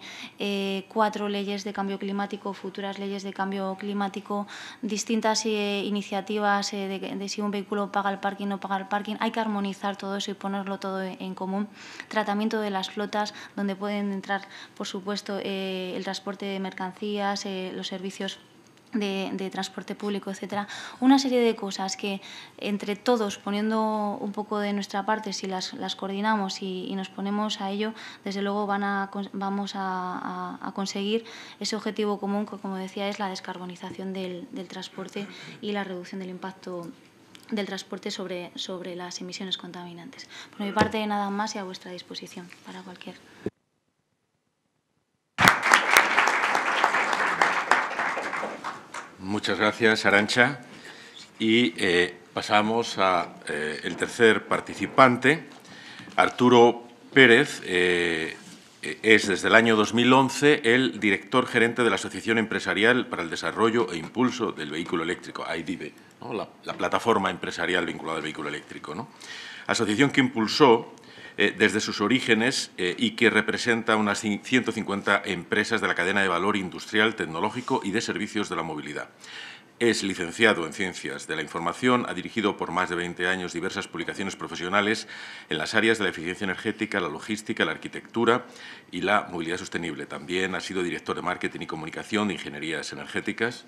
4 leyes de cambio climático, futuras leyes de cambio climático, distintas iniciativas de si un vehículo paga el parking o no paga el parking. Hay que armonizar todo eso y ponerlo todo en común. Tratamiento de las flotas, donde pueden entrar, por supuesto, el transporte de mercancías, los servicios de transporte público, etcétera. Una serie de cosas que entre todos, poniendo un poco de nuestra parte, si las coordinamos y nos ponemos a ello, desde luego vamos a conseguir ese objetivo común que, como decía, es la descarbonización del transporte y la reducción del impacto del transporte sobre las emisiones contaminantes. Por mi parte, nada más, y a vuestra disposición para cualquier. Muchas gracias, Arantxa. Y pasamos al tercer participante, Arturo Pérez. Es desde el año 2011 el director gerente de la Asociación Empresarial para el Desarrollo e Impulso del Vehículo Eléctrico, AIDIVE, ¿no? la plataforma empresarial vinculada al vehículo eléctrico, ¿no? Asociación que impulsó desde sus orígenes y que representa unas 150 empresas de la cadena de valor industrial, tecnológico y de servicios de la movilidad. Es licenciado en Ciencias de la Información, ha dirigido por más de 20 años diversas publicaciones profesionales en las áreas de la eficiencia energética, la logística, la arquitectura y la movilidad sostenible. También ha sido director de Marketing y Comunicación de Ingenierías Energéticas.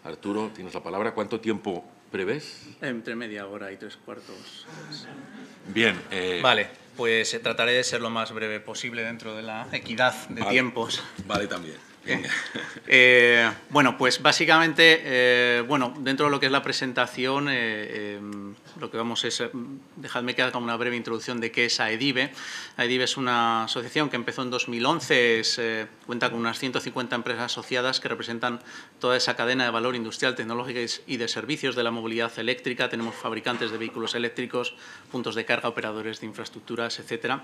Arturo, tienes la palabra. ¿Cuánto tiempo prevés? Entre media hora y 3/4. Bien. Vale, pues trataré de ser lo más breve posible dentro de la equidad de tiempos. Vale, también. Bueno, pues básicamente, dentro de lo que es la presentación, lo que vamos es, dejadme que haga una breve introducción de qué es AIDIVE. AIDIVE es una asociación que empezó en 2011, cuenta con unas 150 empresas asociadas que representan toda esa cadena de valor industrial, tecnológica y de servicios de la movilidad eléctrica. Tenemos fabricantes de vehículos eléctricos, puntos de carga, operadores de infraestructuras, etcétera.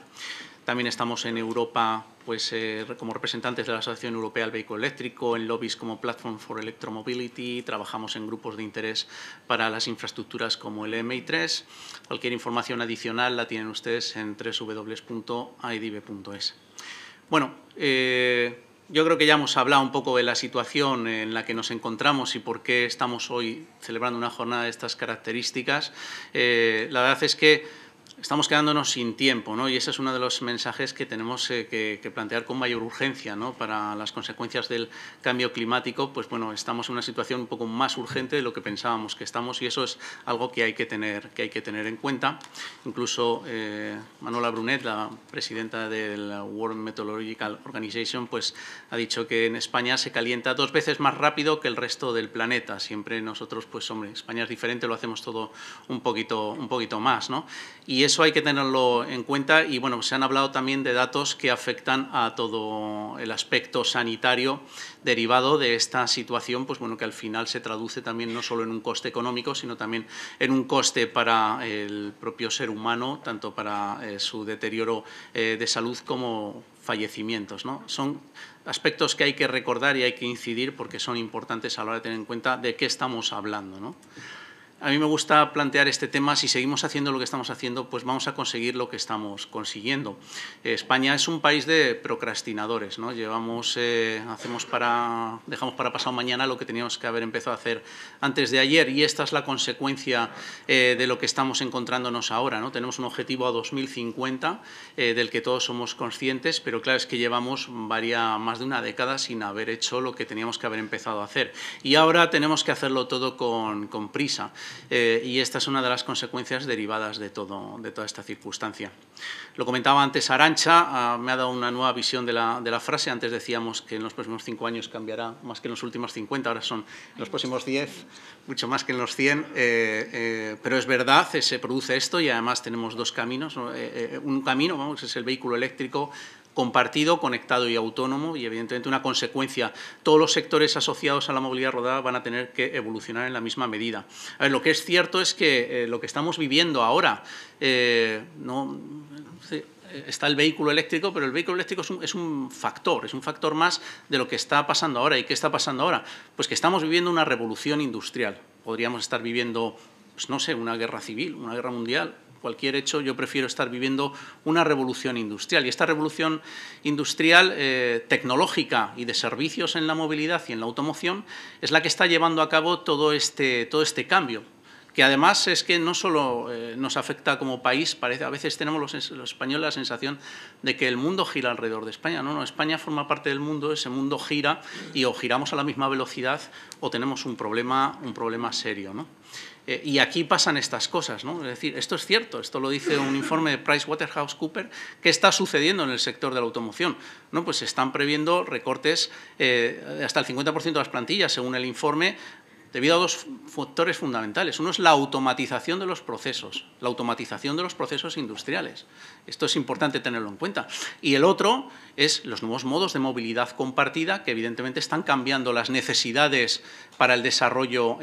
También estamos en Europa pues, como representantes de la Asociación Europea del Vehículo Eléctrico, en lobbies como Platform for Electromobility, trabajamos en grupos de interés para las infraestructuras como el MI3. Cualquier información adicional la tienen ustedes en www.aidive.es. Bueno, yo creo que ya hemos hablado un poco de la situación en la que nos encontramos y por qué estamos hoy celebrando una jornada de estas características. La verdad es que estamos quedándonos sin tiempo, ¿no? Y ese es uno de los mensajes que tenemos que plantear con mayor urgencia, ¿no? Para las consecuencias del cambio climático, pues bueno, estamos en una situación un poco más urgente de lo que pensábamos que estamos, y eso es algo que hay que tener en cuenta. Incluso Manuela Brunet, la presidenta del World Meteorological Organization, pues ha dicho que en España se calienta 2 veces más rápido que el resto del planeta. Siempre nosotros, pues hombre, España es diferente, lo hacemos todo un poquito más, ¿no? Y eso hay que tenerlo en cuenta, y bueno, se han hablado también de datos que afectan a todo el aspecto sanitario derivado de esta situación, pues bueno, que al final se traduce también no solo en un coste económico, sino también en un coste para el propio ser humano, tanto para su deterioro de salud como fallecimientos, ¿no? Son aspectos que hay que recordar y hay que incidir porque son importantes a la hora de tener en cuenta de qué estamos hablando, ¿no? A mí me gusta plantear este tema: si seguimos haciendo lo que estamos haciendo, pues vamos a conseguir lo que estamos consiguiendo. España es un país de procrastinadores, ¿no? Dejamos para pasado mañana lo que teníamos que haber empezado a hacer antes de ayer, y esta es la consecuencia de lo que estamos encontrándonos ahora, ¿no? Tenemos un objetivo a 2050 del que todos somos conscientes, pero claro, es que llevamos más de una década sin haber hecho lo que teníamos que haber empezado a hacer, y ahora tenemos que hacerlo todo con prisa. Y esta es una de las consecuencias derivadas de toda esta circunstancia. Lo comentaba antes Arantxa, me ha dado una nueva visión de la frase. Antes decíamos que en los próximos 5 años cambiará más que en los últimos 50, ahora son en los próximos 10, mucho más que en los 100, pero es verdad, se produce esto, y además tenemos 2 caminos. Un camino, vamos, es el vehículo eléctrico compartido, conectado y autónomo, y evidentemente una consecuencia. Todos los sectores asociados a la movilidad rodada van a tener que evolucionar en la misma medida. A ver, lo que es cierto es que lo que estamos viviendo ahora, está el vehículo eléctrico, pero el vehículo eléctrico es un factor más de lo que está pasando ahora. ¿Y qué está pasando ahora? Pues que estamos viviendo una revolución industrial. Podríamos estar viviendo, pues no sé, una guerra civil, una guerra mundial. Cualquier hecho, yo prefiero estar viviendo una revolución industrial. Y esta revolución industrial tecnológica y de servicios en la movilidad y en la automoción es la que está llevando a cabo todo este cambio, que además es que no solo nos afecta como país, a veces tenemos los españoles la sensación de que el mundo gira alrededor de España. No, España forma parte del mundo, ese mundo gira, y o giramos a la misma velocidad o tenemos un problema serio, ¿no? Y aquí pasan estas cosas, ¿no? Es decir, esto es cierto, esto lo dice un informe de PricewaterhouseCoopers. ¿Qué está sucediendo en el sector de la automoción? ¿No? Pues se están previendo recortes hasta el 50% de las plantillas, según el informe, debido a 2 factores fundamentales. Uno es la automatización de los procesos industriales. Esto es importante tenerlo en cuenta. Y el otro es los nuevos modos de movilidad compartida, que evidentemente están cambiando las necesidades para el desarrollo,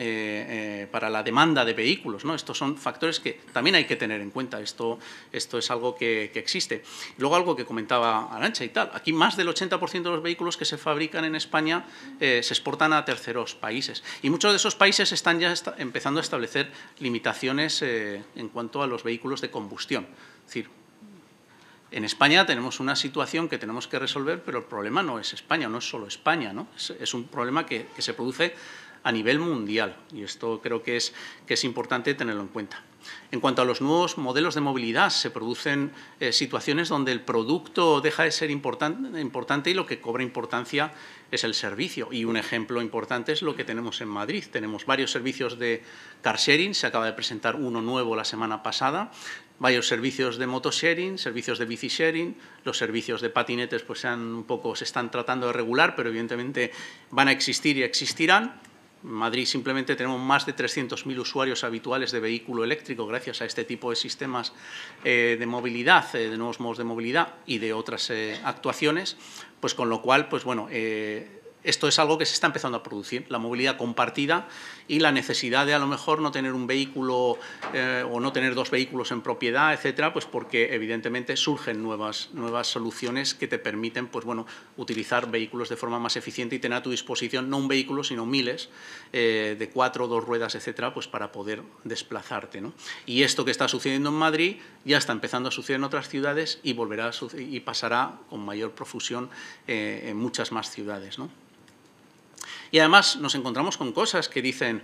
para la demanda de vehículos, ¿no? Estos son factores que también hay que tener en cuenta. Esto es algo que existe. Luego, algo que comentaba Arantxa y tal. Aquí más del 80% de los vehículos que se fabrican en España se exportan a terceros países. Y muchos de esos países están ya empezando a establecer limitaciones en cuanto a los vehículos de combustión. Es decir, en España tenemos una situación que tenemos que resolver, pero el problema no es España, no es solo España, ¿no? Es un problema que se produce a nivel mundial, y esto creo que es importante tenerlo en cuenta. En cuanto a los nuevos modelos de movilidad, se producen situaciones donde el producto deja de ser importante y lo que cobra importancia es el servicio. Y un ejemplo importante es lo que tenemos en Madrid. Tenemos varios servicios de car sharing, se acaba de presentar uno nuevo la semana pasada, varios servicios de motosharing, servicios de bici sharing, los servicios de patinetes pues se están tratando de regular, pero evidentemente van a existir y existirán. En Madrid simplemente tenemos más de 300.000 usuarios habituales de vehículo eléctrico gracias a este tipo de sistemas de movilidad, de nuevos modos de movilidad y de otras actuaciones, pues con lo cual, pues bueno, esto es algo que se está empezando a producir, la movilidad compartida y la necesidad de a lo mejor no tener un vehículo o no tener 2 vehículos en propiedad, etcétera, pues porque evidentemente surgen nuevas soluciones que te permiten, pues bueno, utilizar vehículos de forma más eficiente y tener a tu disposición no un vehículo, sino miles de 4 o 2 ruedas, etcétera, pues para poder desplazarte, ¿no? Y esto que está sucediendo en Madrid ya está empezando a suceder en otras ciudades y volverá a suceder y pasará con mayor profusión en muchas más ciudades, ¿no? Y además nos encontramos con cosas que dicen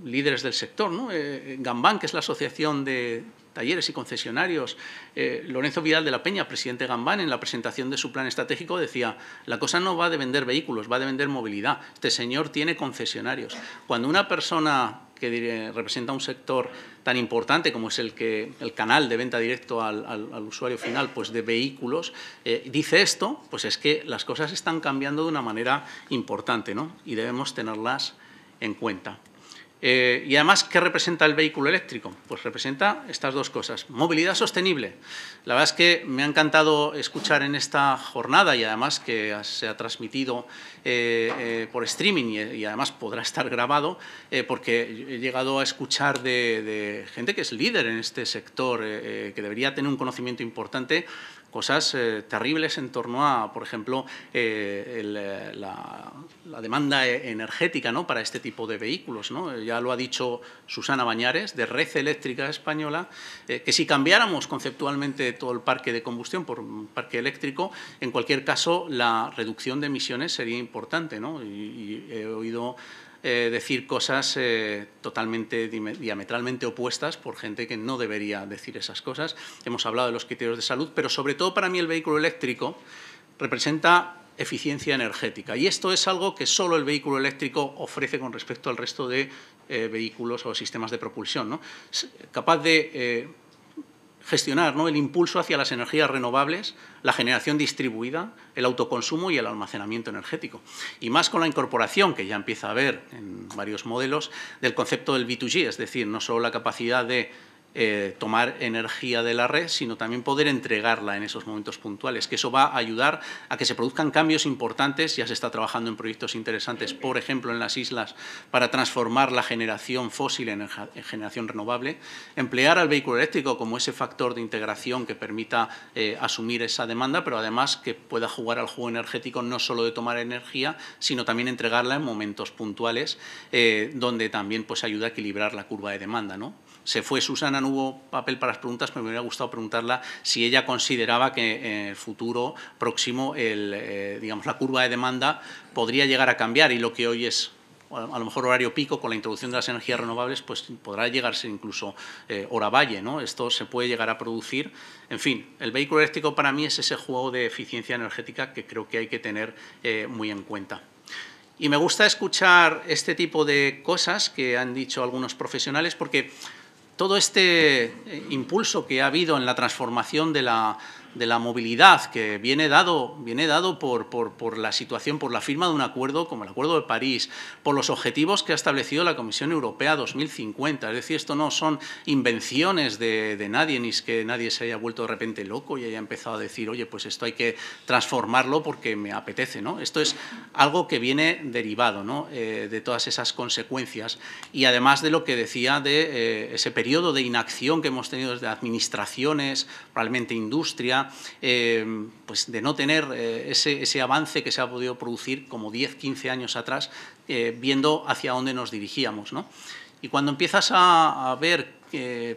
líderes del sector, ¿no? Gamban, que es la asociación de talleres y concesionarios. Lorenzo Vidal de la Peña, presidente de Gambán, en la presentación de su plan estratégico decía: la cosa no va de vender vehículos, va de vender movilidad. Este señor tiene concesionarios. Cuando una persona que representa un sector tan importante como es el canal de venta directo al usuario final, pues de vehículos, dice esto, pues es que las cosas están cambiando de una manera importante, ¿no? Y debemos tenerlas en cuenta. Y además, ¿qué representa el vehículo eléctrico? Pues representa estas dos cosas. Movilidad sostenible. La verdad es que me ha encantado escuchar en esta jornada, y además que se ha transmitido por streaming y además podrá estar grabado, porque he llegado a escuchar de gente que es líder en este sector, que debería tener un conocimiento importante, cosas terribles en torno a, por ejemplo, la demanda energética, ¿no?, para este tipo de vehículos, ¿no? Ya lo ha dicho Susana Bañares, de Red Eléctrica Española, que si cambiáramos conceptualmente todo el parque de combustión por un parque eléctrico, en cualquier caso la reducción de emisiones sería importante, ¿no? Y he oído decir cosas totalmente, diametralmente opuestas por gente que no debería decir esas cosas. Hemos hablado de los criterios de salud, pero sobre todo para mí el vehículo eléctrico representa eficiencia energética, y esto es algo que solo el vehículo eléctrico ofrece con respecto al resto de vehículos o sistemas de propulsión, ¿no? Es capaz de gestionar, ¿no?, el impulso hacia las energías renovables, la generación distribuida, el autoconsumo y el almacenamiento energético. Y más con la incorporación, que ya empieza a haber en varios modelos, del concepto del V2G, es decir, no solo la capacidad de tomar energía de la red, sino también poder entregarla en esos momentos puntuales, que eso va a ayudar a que se produzcan cambios importantes. Ya se está trabajando en proyectos interesantes, por ejemplo, en las islas, para transformar la generación fósil en generación renovable, emplear al vehículo eléctrico como ese factor de integración que permita asumir esa demanda, pero además que pueda jugar al juego energético no solo de tomar energía, sino también entregarla en momentos puntuales, donde también pues ayuda a equilibrar la curva de demanda, ¿no? Se fue Susana, no hubo papel para las preguntas, pero me hubiera gustado preguntarla si ella consideraba que en el futuro próximo digamos, la curva de demanda podría llegar a cambiar, y lo que hoy es a lo mejor horario pico, con la introducción de las energías renovables, pues podrá llegarse incluso hora valle, ¿no? Esto se puede llegar a producir. En fin, el vehículo eléctrico para mí es ese juego de eficiencia energética que creo que hay que tener muy en cuenta. Y me gusta escuchar este tipo de cosas que han dicho algunos profesionales, porque todo este impulso que ha habido en la transformación de la movilidad, que viene dado por la situación, por la firma de un acuerdo como el Acuerdo de París, por los objetivos que ha establecido la Comisión Europea 2050. Es decir, esto no son invenciones de nadie, ni es que nadie se haya vuelto de repente loco y haya empezado a decir, oye, pues esto hay que transformarlo porque me apetece, ¿no? Esto es algo que viene derivado, ¿no?, de todas esas consecuencias, y además de lo que decía de ese periodo de inacción que hemos tenido desde administraciones, probablemente industria, pues de no tener ese avance que se ha podido producir como 10, 15 años atrás, viendo hacia dónde nos dirigíamos, ¿no? Y cuando empiezas a ver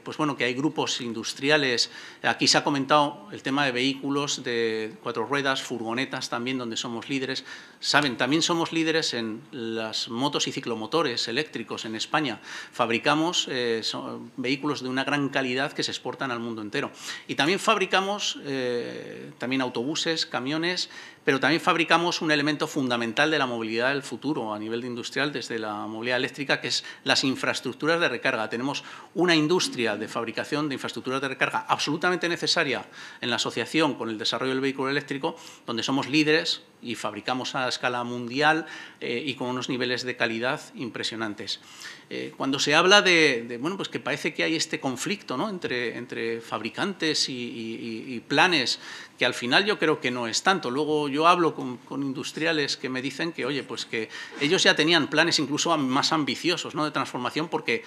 pues bueno, que hay grupos industriales, aquí se ha comentado el tema de vehículos de 4 ruedas, furgonetas también, donde somos líderes. Saben, también somos líderes en las motos y ciclomotores eléctricos en España. Fabricamos vehículos de una gran calidad que se exportan al mundo entero. Y también fabricamos también autobuses, camiones, pero también fabricamos un elemento fundamental de la movilidad del futuro a nivel industrial, desde la movilidad eléctrica, que es las infraestructuras de recarga. Tenemos una industria de fabricación de infraestructuras de recarga absolutamente necesaria en la asociación con el desarrollo del vehículo eléctrico, donde somos líderes y fabricamos a escala mundial y con unos niveles de calidad impresionantes. Cuando se habla bueno, pues que parece que hay este conflicto, ¿no?, entre fabricantes y planes, que al final yo creo que no es tanto. Luego yo hablo con industriales que me dicen que, oye, pues que ellos ya tenían planes incluso más ambiciosos, ¿no?, de transformación, porque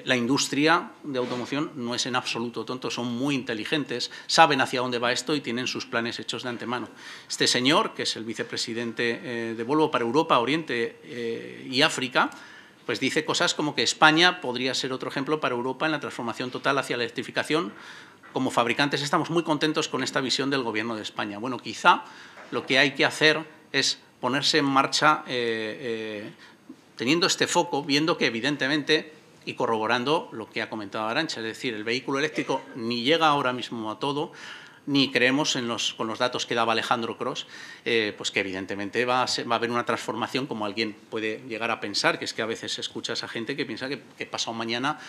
la industria de automoción no es en absoluto tonto, son muy inteligentes, saben hacia dónde va esto y tienen sus planes hechos de antemano. Este señor, que es el vicepresidente de Volvo para Europa, Oriente y África, pues dice cosas como que España podría ser otro ejemplo para Europa en la transformación total hacia la electrificación. Como fabricantes estamos muy contentos con esta visión del Gobierno de España. Bueno, quizá lo que hay que hacer es ponerse en marcha teniendo este foco, viendo que evidentemente y corroborando lo que ha comentado Arantxa, es decir, el vehículo eléctrico ni llega ahora mismo a todo, ni creemos con los datos que daba Alejandro Cros, pues que evidentemente va a haber una transformación, como alguien puede llegar a pensar, que es que a veces se escucha a esa gente que piensa que pasado mañana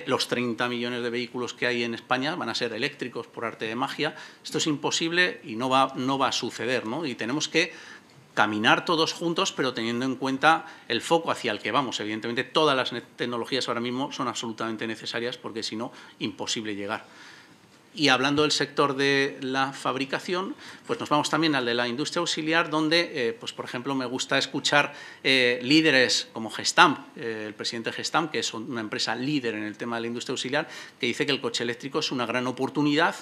los 30 millones de vehículos que hay en España van a ser eléctricos por arte de magia. Esto es imposible y no va a suceder, ¿no? Y tenemos que caminar todos juntos, pero teniendo en cuenta el foco hacia el que vamos. Evidentemente, todas las tecnologías ahora mismo son absolutamente necesarias porque, si no, imposible llegar. Y hablando del sector de la fabricación, pues nos vamos también al de la industria auxiliar, donde, pues por ejemplo, me gusta escuchar líderes como Gestamp, el presidente de Gestamp, que es una empresa líder en el tema de la industria auxiliar, que dice que el coche eléctrico es una gran oportunidad,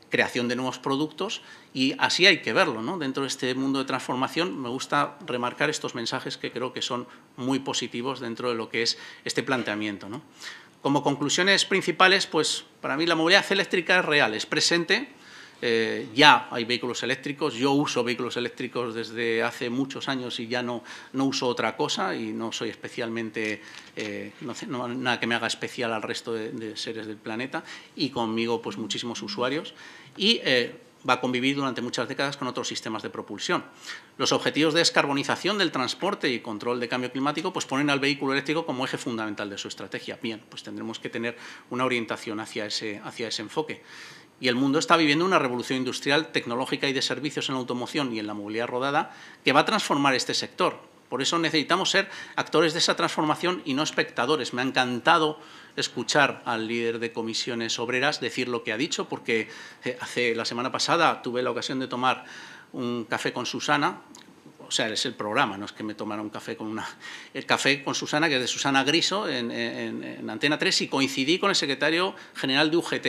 creación de nuevos productos, y así hay que verlo, ¿no? Dentro de este mundo de transformación me gusta remarcar estos mensajes que creo que son muy positivos dentro de lo que es este planteamiento, ¿no? Como conclusiones principales, pues para mí la movilidad eléctrica es real, es presente. Ya hay vehículos eléctricos, yo uso vehículos eléctricos desde hace muchos años y ya no uso otra cosa y no soy especialmente, nada que me haga especial al resto de seres del planeta, y conmigo pues muchísimos usuarios, y va a convivir durante muchas décadas con otros sistemas de propulsión. Los objetivos de descarbonización del transporte y control de cambio climático pues ponen al vehículo eléctrico como eje fundamental de su estrategia. Bien, pues tendremos que tener una orientación hacia ese enfoque. Y el mundo está viviendo una revolución industrial, tecnológica y de servicios en la automoción y en la movilidad rodada que va a transformar este sector. Por eso necesitamos ser actores de esa transformación y no espectadores. Me ha encantado escuchar al líder de comisiones obreras decir lo que ha dicho, porque la semana pasada tuve la ocasión de tomar un café con Susana. O sea, es el programa, no es que me tomara un café el café con Susana, que es de Susana Griso, en Antena 3, y coincidí con el secretario general de UGT.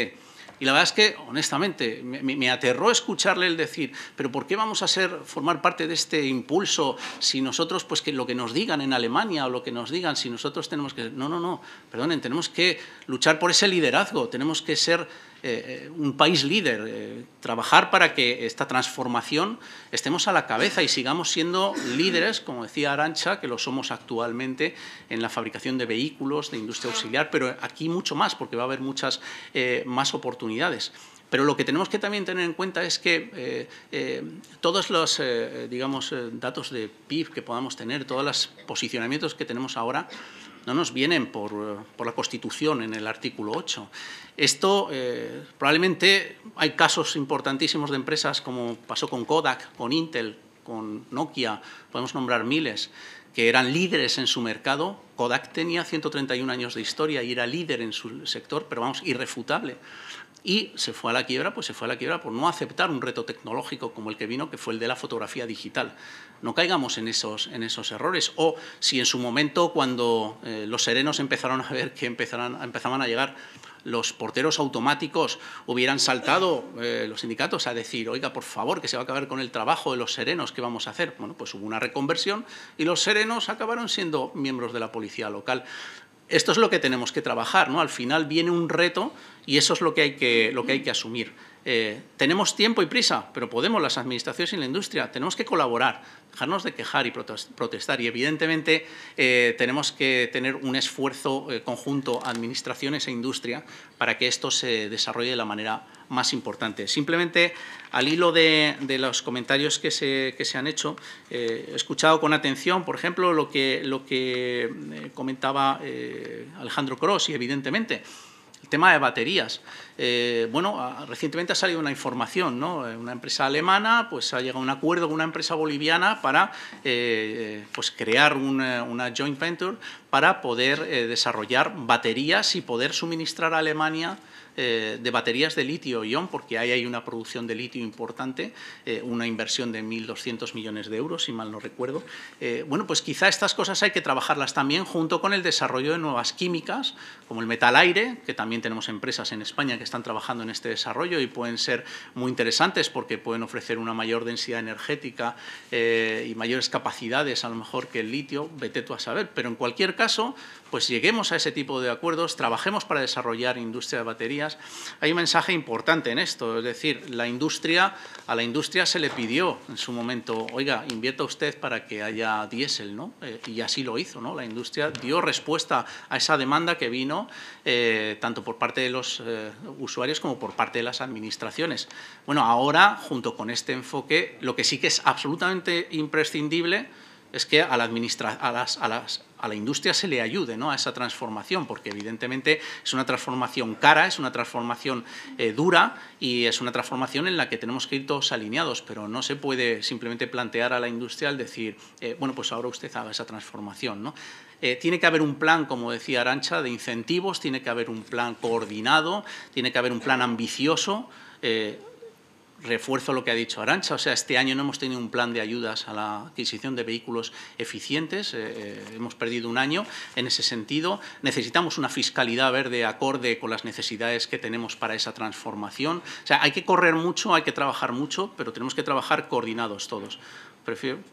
Y la verdad es que, honestamente, me aterró escucharle el decir, pero ¿por qué vamos a formar parte de este impulso si nosotros, pues que lo que nos digan en Alemania o lo que nos digan, si nosotros tenemos que... No, perdonen, tenemos que luchar por ese liderazgo, tenemos que ser un país líder, trabajar para que esta transformación estemos a la cabeza y sigamos siendo líderes, como decía Arantxa, que lo somos actualmente en la fabricación de vehículos, de industria auxiliar, pero aquí mucho más, porque va a haber muchas más oportunidades. Pero lo que tenemos que también tener en cuenta es que todos los datos de PIB que podamos tener, todos los posicionamientos que tenemos ahora, no nos vienen por la Constitución en el artículo 8. Esto, probablemente hay casos importantísimos de empresas, como pasó con Kodak, con Intel, con Nokia, podemos nombrar miles, que eran líderes en su mercado. Kodak tenía 131 años de historia y era líder en su sector, pero vamos, irrefutable. Y se fue a la quiebra, pues se fue a la quiebra por no aceptar un reto tecnológico como el que vino, que fue el de la fotografía digital. No caigamos en esos errores. O si en su momento, cuando los serenos empezaron a ver que empezaban a llegar los porteros automáticos, hubieran saltado los sindicatos a decir, oiga, por favor, que se va a acabar con el trabajo de los serenos, ¿qué vamos a hacer? Bueno, pues hubo una reconversión y los serenos acabaron siendo miembros de la policía local. Esto es lo que tenemos que trabajar, ¿no? Al final viene un reto y eso es lo que hay que asumir. Tenemos tiempo y prisa, pero podemos, las administraciones y la industria, tenemos que colaborar, dejarnos de quejar y protestar. Y evidentemente tenemos que tener un esfuerzo conjunto, administraciones e industria, para que esto se desarrolle de la manera más importante. Simplemente, al hilo de los comentarios que se han hecho, he escuchado con atención, por ejemplo, lo que comentaba Alejandro Cros, y evidentemente el tema de baterías. Recientemente ha salido una información, ¿no? Una empresa alemana pues ha llegado a un acuerdo con una empresa boliviana para pues crear una joint venture para poder desarrollar baterías y poder suministrar a Alemania de baterías de litio-ion, porque ahí hay una producción de litio importante, una inversión de 1.200 millones de euros, si mal no recuerdo. Pues quizá estas cosas hay que trabajarlas también junto con el desarrollo de nuevas químicas, como el metal aire, que también tenemos empresas en España que están trabajando en este desarrollo y pueden ser muy interesantes porque pueden ofrecer una mayor densidad energética y mayores capacidades, a lo mejor, que el litio, vete tú a saber. Pero en cualquier caso, pues lleguemos a ese tipo de acuerdos, trabajemos para desarrollar industria de baterías, comillas, hay un mensaje importante en esto. Es decir, a la industria se le pidió en su momento, oiga, invierta usted para que haya diésel, ¿no? Y así lo hizo, ¿no? La industria dio respuesta a esa demanda que vino tanto por parte de los usuarios como por parte de las administraciones. Bueno, ahora, junto con este enfoque, lo que sí que es absolutamente imprescindible es que a la industria se le ayude, ¿no?, a esa transformación, porque evidentemente es una transformación cara, es una transformación dura y es una transformación en la que tenemos que ir todos alineados, pero no se puede simplemente plantear a la industria el decir, bueno, pues ahora usted haga esa transformación, ¿no? Tiene que haber un plan, como decía Arantxa, de incentivos, tiene que haber un plan coordinado, tiene que haber un plan ambicioso. Refuerzo lo que ha dicho Arantxa, o sea, este año no hemos tenido un plan de ayudas a la adquisición de vehículos eficientes, hemos perdido un año en ese sentido. Necesitamos una fiscalidad verde acorde con las necesidades que tenemos para esa transformación. O sea, hay que correr mucho, hay que trabajar mucho, pero tenemos que trabajar coordinados todos.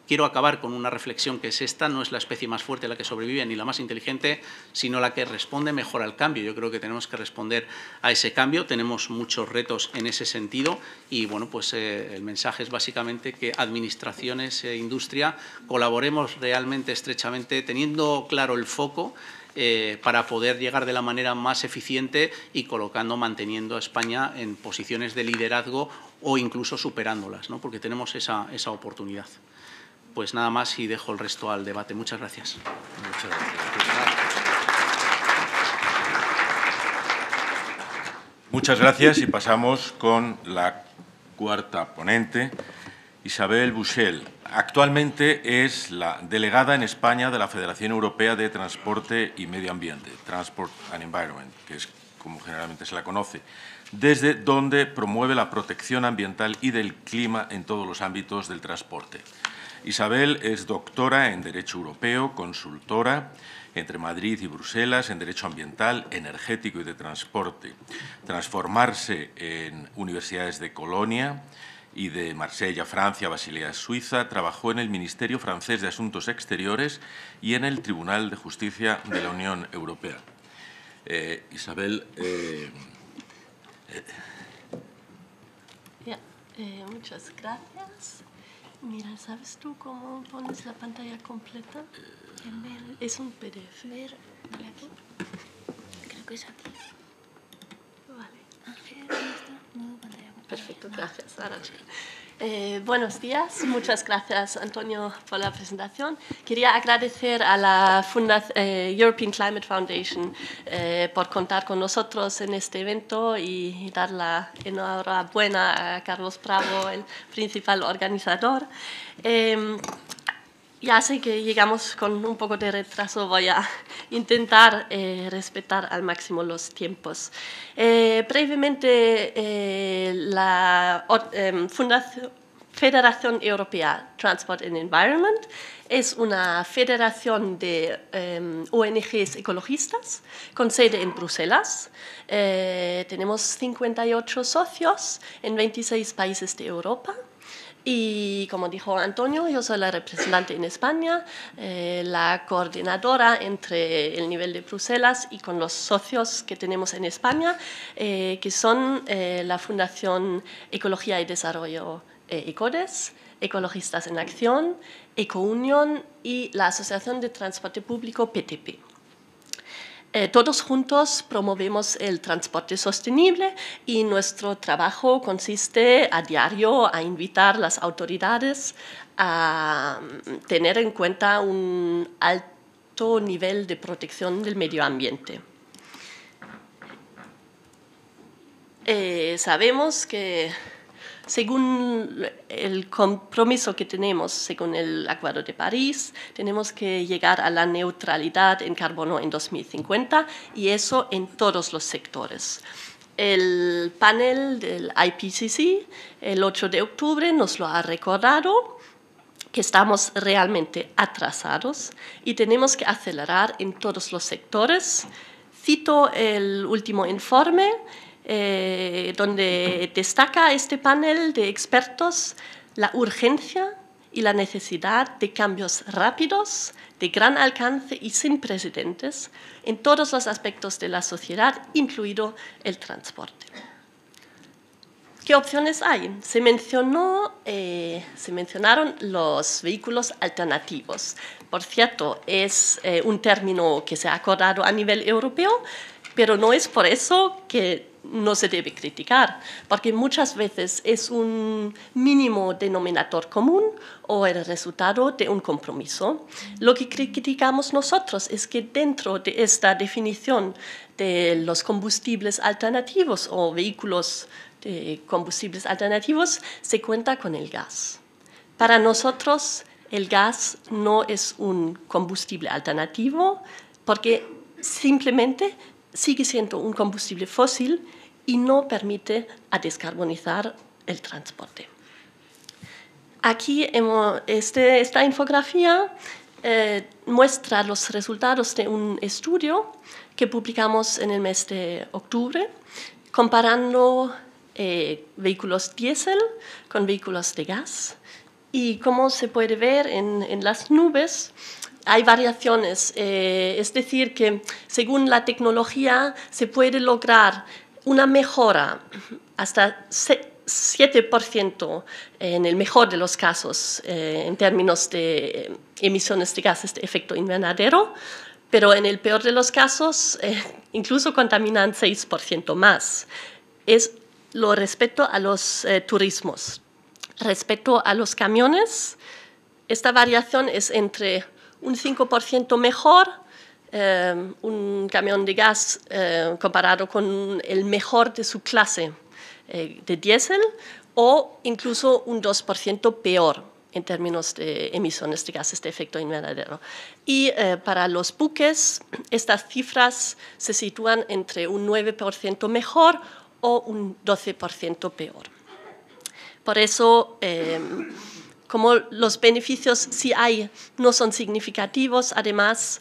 Quiero acabar con una reflexión que es esta: no es la especie más fuerte la que sobrevive ni la más inteligente, sino la que responde mejor al cambio. Yo creo que tenemos que responder a ese cambio, tenemos muchos retos en ese sentido y bueno, pues el mensaje es básicamente que administraciones e industria colaboremos realmente estrechamente, teniendo claro el foco para poder llegar de la manera más eficiente y manteniendo a España en posiciones de liderazgo o incluso superándolas, ¿no?, porque tenemos esa oportunidad. Pues nada más y dejo el resto al debate. Muchas gracias. Muchas gracias. Muchas gracias y pasamos con la cuarta ponente, Isabel Buchel. Actualmente es la delegada en España de la Federación Europea de Transporte y Medio Ambiente, Transport and Environment, que es como generalmente se la conoce, desde donde promueve la protección ambiental y del clima en todos los ámbitos del transporte. Isabel es doctora en Derecho Europeo, consultora entre Madrid y Bruselas en Derecho Ambiental, Energético y de Transporte. Transformarse en universidades de Colonia y de Marsella, Francia, Basilea, Suiza. Trabajó en el Ministerio francés de Asuntos Exteriores y en el Tribunal de Justicia de la Unión Europea. Isabel, muchas gracias. Mira, ¿sabes tú cómo pones la pantalla completa? Es un PDF. Ver, ¿vale aquí? Creo que es aquí. Vale. ¿Dónde está? Nuevo pantalla completa. Perfecto, gracias, Arantxa. Buenos días, muchas gracias, Antonio, por la presentación. Quería agradecer a la European Climate Foundation por contar con nosotros en este evento y dar la enhorabuena a Carlos Bravo, el principal organizador. Ya sé que llegamos con un poco de retraso, voy a intentar respetar al máximo los tiempos. Brevemente, la Federación Europea Transport and Environment es una federación de ONGs ecologistas con sede en Bruselas. Tenemos 58 socios en 26 países de Europa. Y como dijo Antonio, yo soy la representante en España, la coordinadora entre el nivel de Bruselas y con los socios que tenemos en España, que son la Fundación Ecología y Desarrollo ECODES, Ecologistas en Acción, EcoUnion y la Asociación de Transporte Público PTP. Todos juntos promovemos el transporte sostenible y nuestro trabajo consiste a diario a invitar a las autoridades a tener en cuenta un alto nivel de protección del medio ambiente. Sabemos que según el compromiso que tenemos, según el Acuerdo de París, tenemos que llegar a la neutralidad en carbono en 2050 y eso en todos los sectores. El panel del IPCC, el 8 de octubre, nos lo ha recordado, que estamos realmente atrasados y tenemos que acelerar en todos los sectores. Cito el último informe, donde destaca este panel de expertos la urgencia y la necesidad de cambios rápidos, de gran alcance y sin precedentes en todos los aspectos de la sociedad, incluido el transporte. ¿Qué opciones hay? Se mencionaron los vehículos alternativos. Por cierto, es un término que se ha acordado a nivel europeo, pero no es por eso que no se debe criticar, porque muchas veces es un mínimo denominador común o el resultado de un compromiso. Lo que criticamos nosotros es que dentro de esta definición de los combustibles alternativos o vehículos de combustibles alternativos se cuenta con el gas. Para nosotros el gas no es un combustible alternativo porque simplemente sigue siendo un combustible fósil y no permite descarbonizar el transporte. Aquí esta infografía muestra los resultados de un estudio que publicamos en el mes de octubre, comparando vehículos diésel con vehículos de gas. Y como se puede ver en las nubes, hay variaciones, es decir, que según la tecnología se puede lograr una mejora hasta 7% en el mejor de los casos en términos de emisiones de gases de efecto invernadero, pero en el peor de los casos incluso contaminan 6% más. Es lo respecto a los turismos. Respecto a los camiones, esta variación es entre un 5% mejor, un camión de gas comparado con el mejor de su clase de diésel, o incluso un 2% peor en términos de emisiones de gases de efecto invernadero. Y para los buques, estas cifras se sitúan entre un 9% mejor o un 12% peor. Por eso, como los beneficios, si hay, no son significativos, además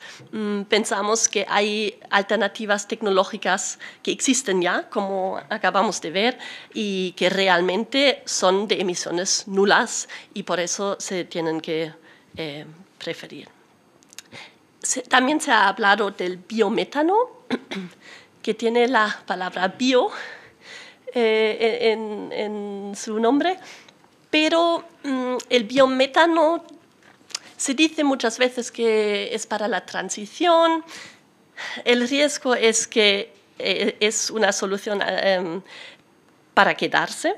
pensamos que hay alternativas tecnológicas que existen ya, como acabamos de ver, y que realmente son de emisiones nulas y por eso se tienen que preferir. También se ha hablado del biometano, que tiene la palabra bio en su nombre, pero el biometano se dice muchas veces que es para la transición. El riesgo es que es una solución para quedarse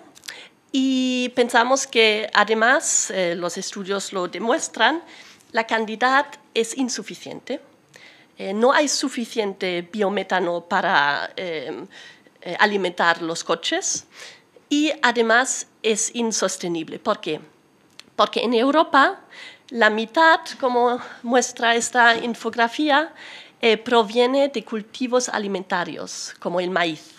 y pensamos que además, los estudios lo demuestran, la cantidad es insuficiente. No hay suficiente biometano para alimentar los coches y además es insostenible. ¿Por qué? Porque en Europa la mitad, como muestra esta infografía, proviene de cultivos alimentarios, como el maíz.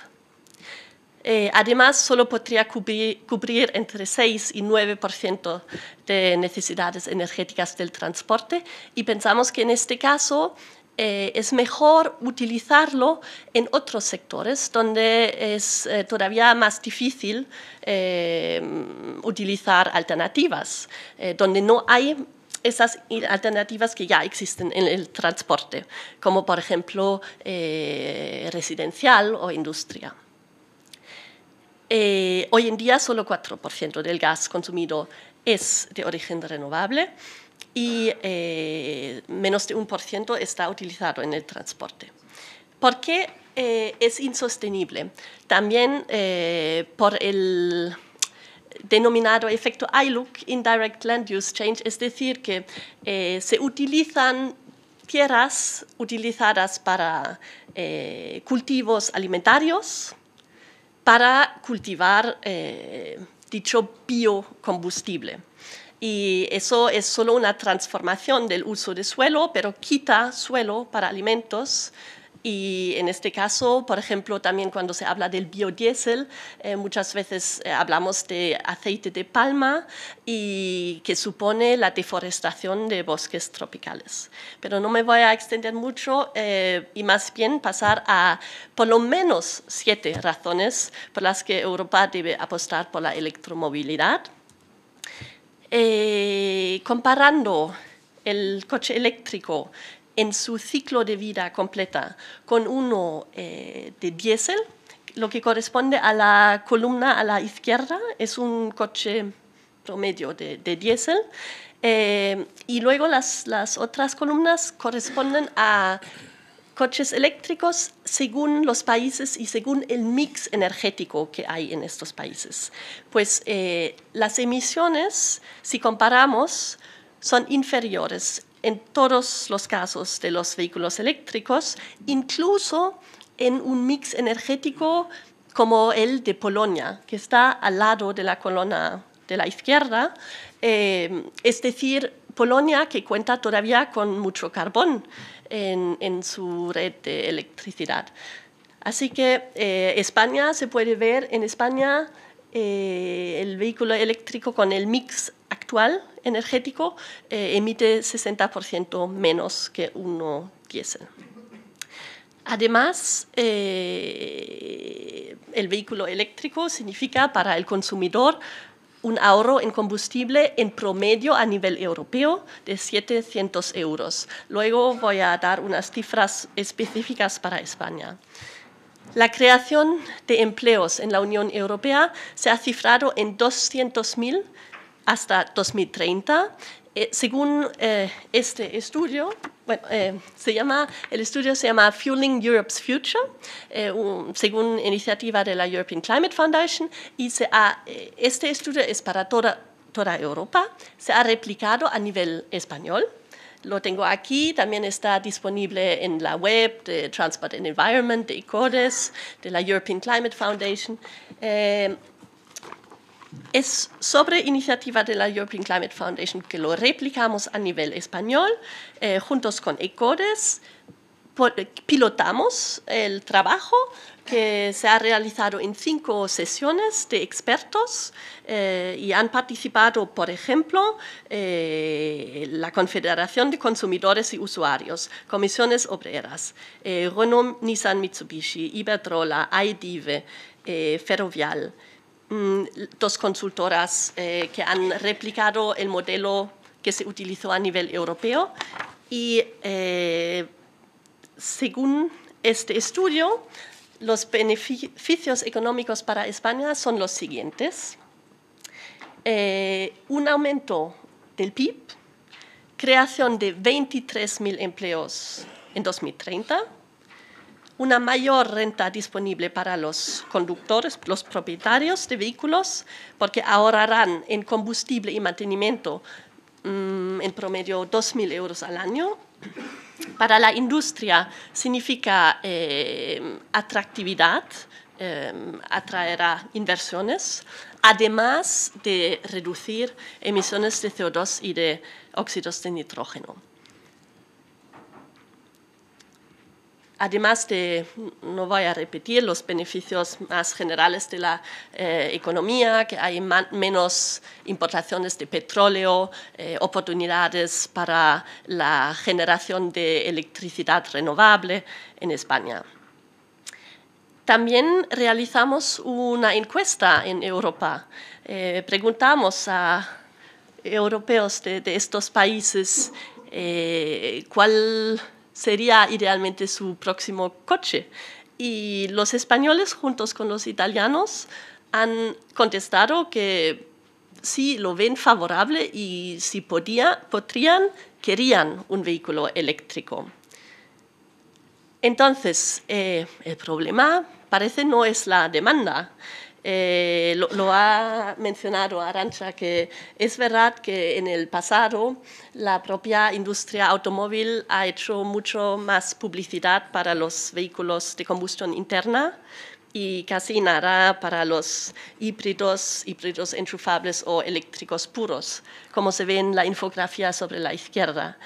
Además, solo podría cubrir entre 6 y 9% de necesidades energéticas del transporte y pensamos que en este caso es mejor utilizarlo en otros sectores donde es todavía más difícil utilizar alternativas, donde no hay esas alternativas que ya existen en el transporte, como por ejemplo residencial o industria. Hoy en día solo 4% del gas consumido es de origen renovable y menos de 1% está utilizado en el transporte. ¿Por qué es insostenible? También por el denominado efecto ILUC, Indirect Land Use Change, es decir, que se utilizan tierras utilizadas para cultivos alimentarios para cultivar dicho biocombustible. Y eso es solo una transformación del uso de suelo, pero quita suelo para alimentos. Y en este caso, por ejemplo, también cuando se habla del biodiesel, muchas veces hablamos de aceite de palma y que supone la deforestación de bosques tropicales. Pero no me voy a extender mucho y más bien pasar a por lo menos 7 razones por las que Europa debe apostar por la electromovilidad. comparando el coche eléctrico en su ciclo de vida completa con uno de diésel, lo que corresponde a la columna a la izquierda es un coche promedio de diésel, y luego las otras columnas corresponden a coches eléctricos según los países y según el mix energético que hay en estos países. Pues las emisiones, si comparamos, son inferiores en todos los casos de los vehículos eléctricos, incluso en un mix energético como el de Polonia, que está al lado de la columna de la izquierda, es decir, Polonia que cuenta todavía con mucho carbón en su red de electricidad. Así que España, se puede ver en España el vehículo eléctrico con el mix actual energético emite 60% menos que uno diésel. Además, el vehículo eléctrico significa para el consumidor un ahorro en combustible en promedio a nivel europeo de 700 euros. Luego voy a dar unas cifras específicas para España. La creación de empleos en la Unión Europea se ha cifrado en 200.000 hasta 2030. Según este estudio, el estudio se llama Fueling Europe's Future, según iniciativa de la European Climate Foundation, y este estudio es para toda Europa, se ha replicado a nivel español. Lo tengo aquí, también está disponible en la web de Transport and Environment, de ECODES, de la European Climate Foundation. Es sobre iniciativa de la European Climate Foundation que lo replicamos a nivel español, juntos con ECODES. Pilotamos el trabajo que se ha realizado en 5 sesiones de expertos y han participado, por ejemplo, la Confederación de Consumidores y Usuarios, Comisiones Obreras, Renault, Nissan, Mitsubishi, Iberdrola, AIDIVE, Ferrovial, 2 consultoras que han replicado el modelo que se utilizó a nivel europeo y según este estudio, los beneficios económicos para España son los siguientes. Un aumento del PIB, creación de 23.000 empleos en 2030, una mayor renta disponible para los conductores, los propietarios de vehículos, porque ahorrarán en combustible y mantenimiento en promedio 2.000 euros al año. Para la industria significa atractividad, atraerá inversiones, además de reducir emisiones de CO2 y de óxidos de nitrógeno. Además de, no voy a repetir, los beneficios más generales de la economía, que hay menos importaciones de petróleo, oportunidades para la generación de electricidad renovable en España. También realizamos una encuesta en Europa. Preguntamos a europeos de estos países cuál sería idealmente su próximo coche. Y los españoles, juntos con los italianos, han contestado que sí lo ven favorable y si querían un vehículo eléctrico. Entonces, el problema parece no es la demanda. Lo ha mencionado Arantxa, que es verdad que en el pasado la propia industria automóvil ha hecho mucho más publicidad para los vehículos de combustión interna y casi nada para los híbridos enchufables o eléctricos puros, como se ve en la infografía sobre la izquierda.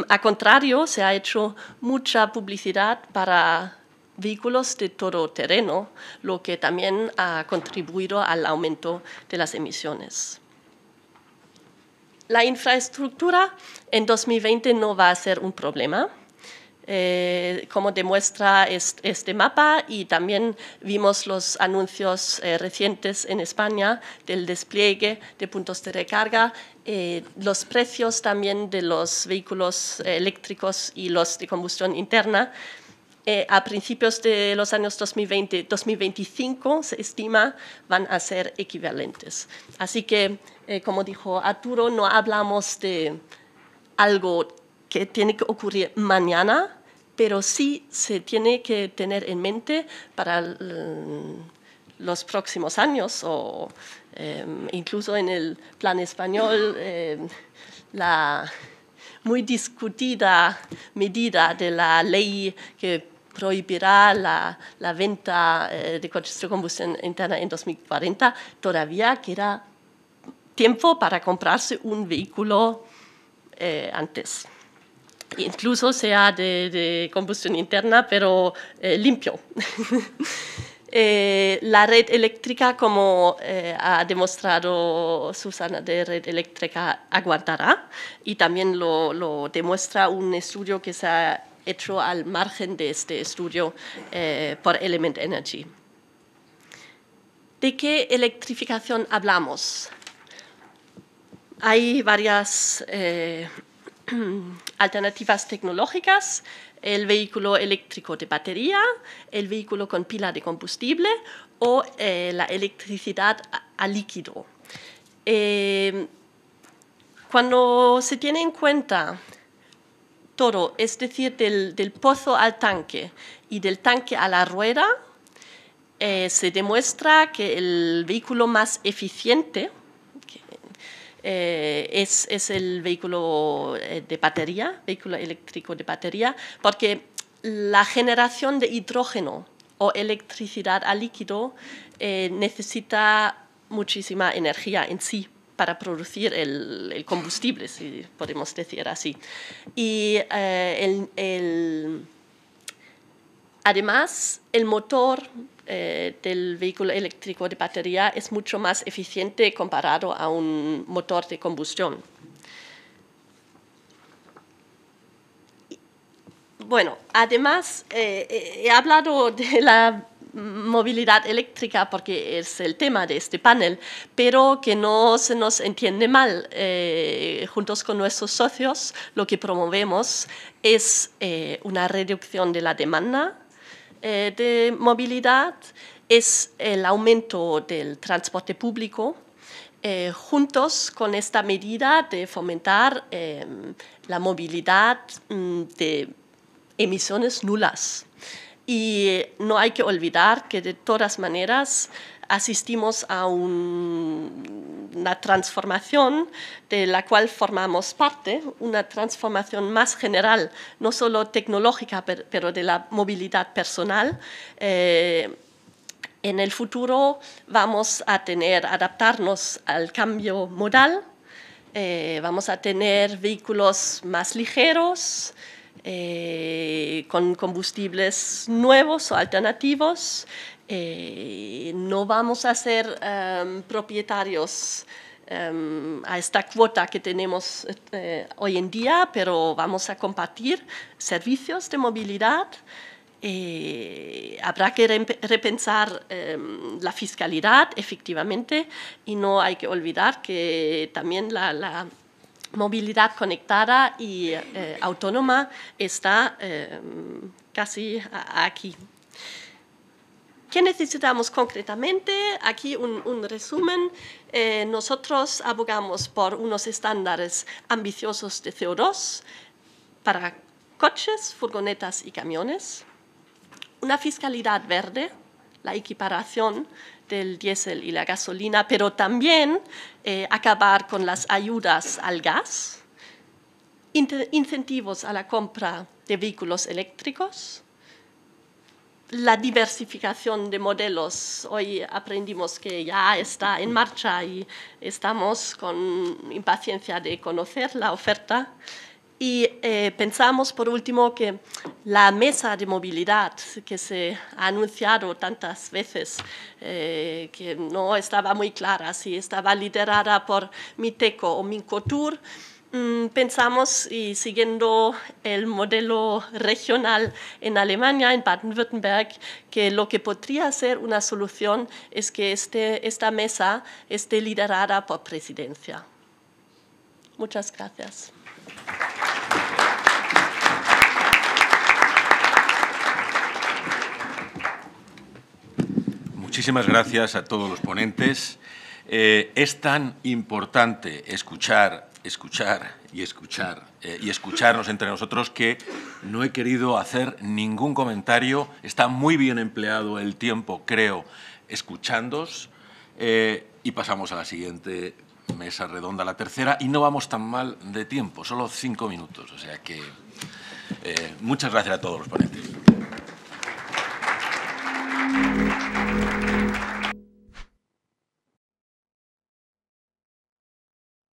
A contrario, se ha hecho mucha publicidad para vehículos de todoterreno, lo que también ha contribuido al aumento de las emisiones. La infraestructura en 2020 no va a ser un problema. como demuestra este mapa, y también vimos los anuncios recientes en España del despliegue de puntos de recarga, los precios también de los vehículos eléctricos y los de combustión interna. A principios de los años 2025 se estima van a ser equivalentes. Así que, como dijo Arturo, no hablamos de algo que tiene que ocurrir mañana, pero sí se tiene que tener en mente para los próximos años, o incluso en el plan español, la muy discutida medida de la ley que prohibirá la venta de coches de combustión interna en 2040, todavía queda tiempo para comprarse un vehículo antes. Incluso sea de combustión interna, pero limpio. La red eléctrica, como ha demostrado Susana de Red Eléctrica, aguardará, y también lo demuestra un estudio que se ha hecho al margen de este estudio por Element Energy. ¿De qué electrificación hablamos? Hay varias alternativas tecnológicas: el vehículo eléctrico de batería, el vehículo con pila de combustible o la electricidad a líquido. Cuando se tiene en cuenta todo, es decir, del pozo al tanque y del tanque a la rueda, se demuestra que el vehículo más eficiente es el vehículo de batería, vehículo eléctrico de batería, porque la generación de hidrógeno o electricidad a líquido necesita muchísima energía en sí para producir el combustible, si podemos decir así. Y además, el motor del vehículo eléctrico de batería es mucho más eficiente comparado a un motor de combustión. Bueno, además, he hablado de la movilidad eléctrica porque es el tema de este panel, pero que no se nos entiende mal. Juntos con nuestros socios, lo que promovemos es una reducción de la demanda de movilidad, es el aumento del transporte público, juntos con esta medida de fomentar la movilidad de emisiones nulas. Y no hay que olvidar que de todas maneras asistimos a una transformación de la cual formamos parte, una transformación más general, no solo tecnológica, pero de la movilidad personal. En el futuro vamos a adaptarnos al cambio modal, vamos a tener vehículos más ligeros, con combustibles nuevos o alternativos. No vamos a ser propietarios a esta cuota que tenemos hoy en día, pero vamos a compartir servicios de movilidad. Habrá que repensar la fiscalidad, efectivamente, y no hay que olvidar que también la movilidad conectada y autónoma está casi aquí. ¿Qué necesitamos concretamente? Aquí un resumen. Nosotros abogamos por unos estándares ambiciosos de CO2 para coches, furgonetas y camiones, una fiscalidad verde, la equiparación del diésel y la gasolina, pero también acabar con las ayudas al gas, incentivos a la compra de vehículos eléctricos, la diversificación de modelos. Hoy aprendimos que ya está en marcha y estamos con impaciencia de conocer la oferta. Y pensamos, por último, que la mesa de movilidad que se ha anunciado tantas veces, que no estaba muy clara si estaba liderada por Miteco o Mincotur, pensamos, y siguiendo el modelo regional en Alemania, en Baden-Württemberg, que lo que podría ser una solución es que esta mesa esté liderada por presidencia. Muchas gracias. Muchísimas gracias a todos los ponentes. Es tan importante escucharnos entre nosotros que no he querido hacer ningún comentario. Está muy bien empleado el tiempo, creo, escuchándoos. Y pasamos a la siguiente mesa redonda, la tercera, y no vamos tan mal de tiempo, solo 5 minutos. O sea que muchas gracias a todos los ponentes.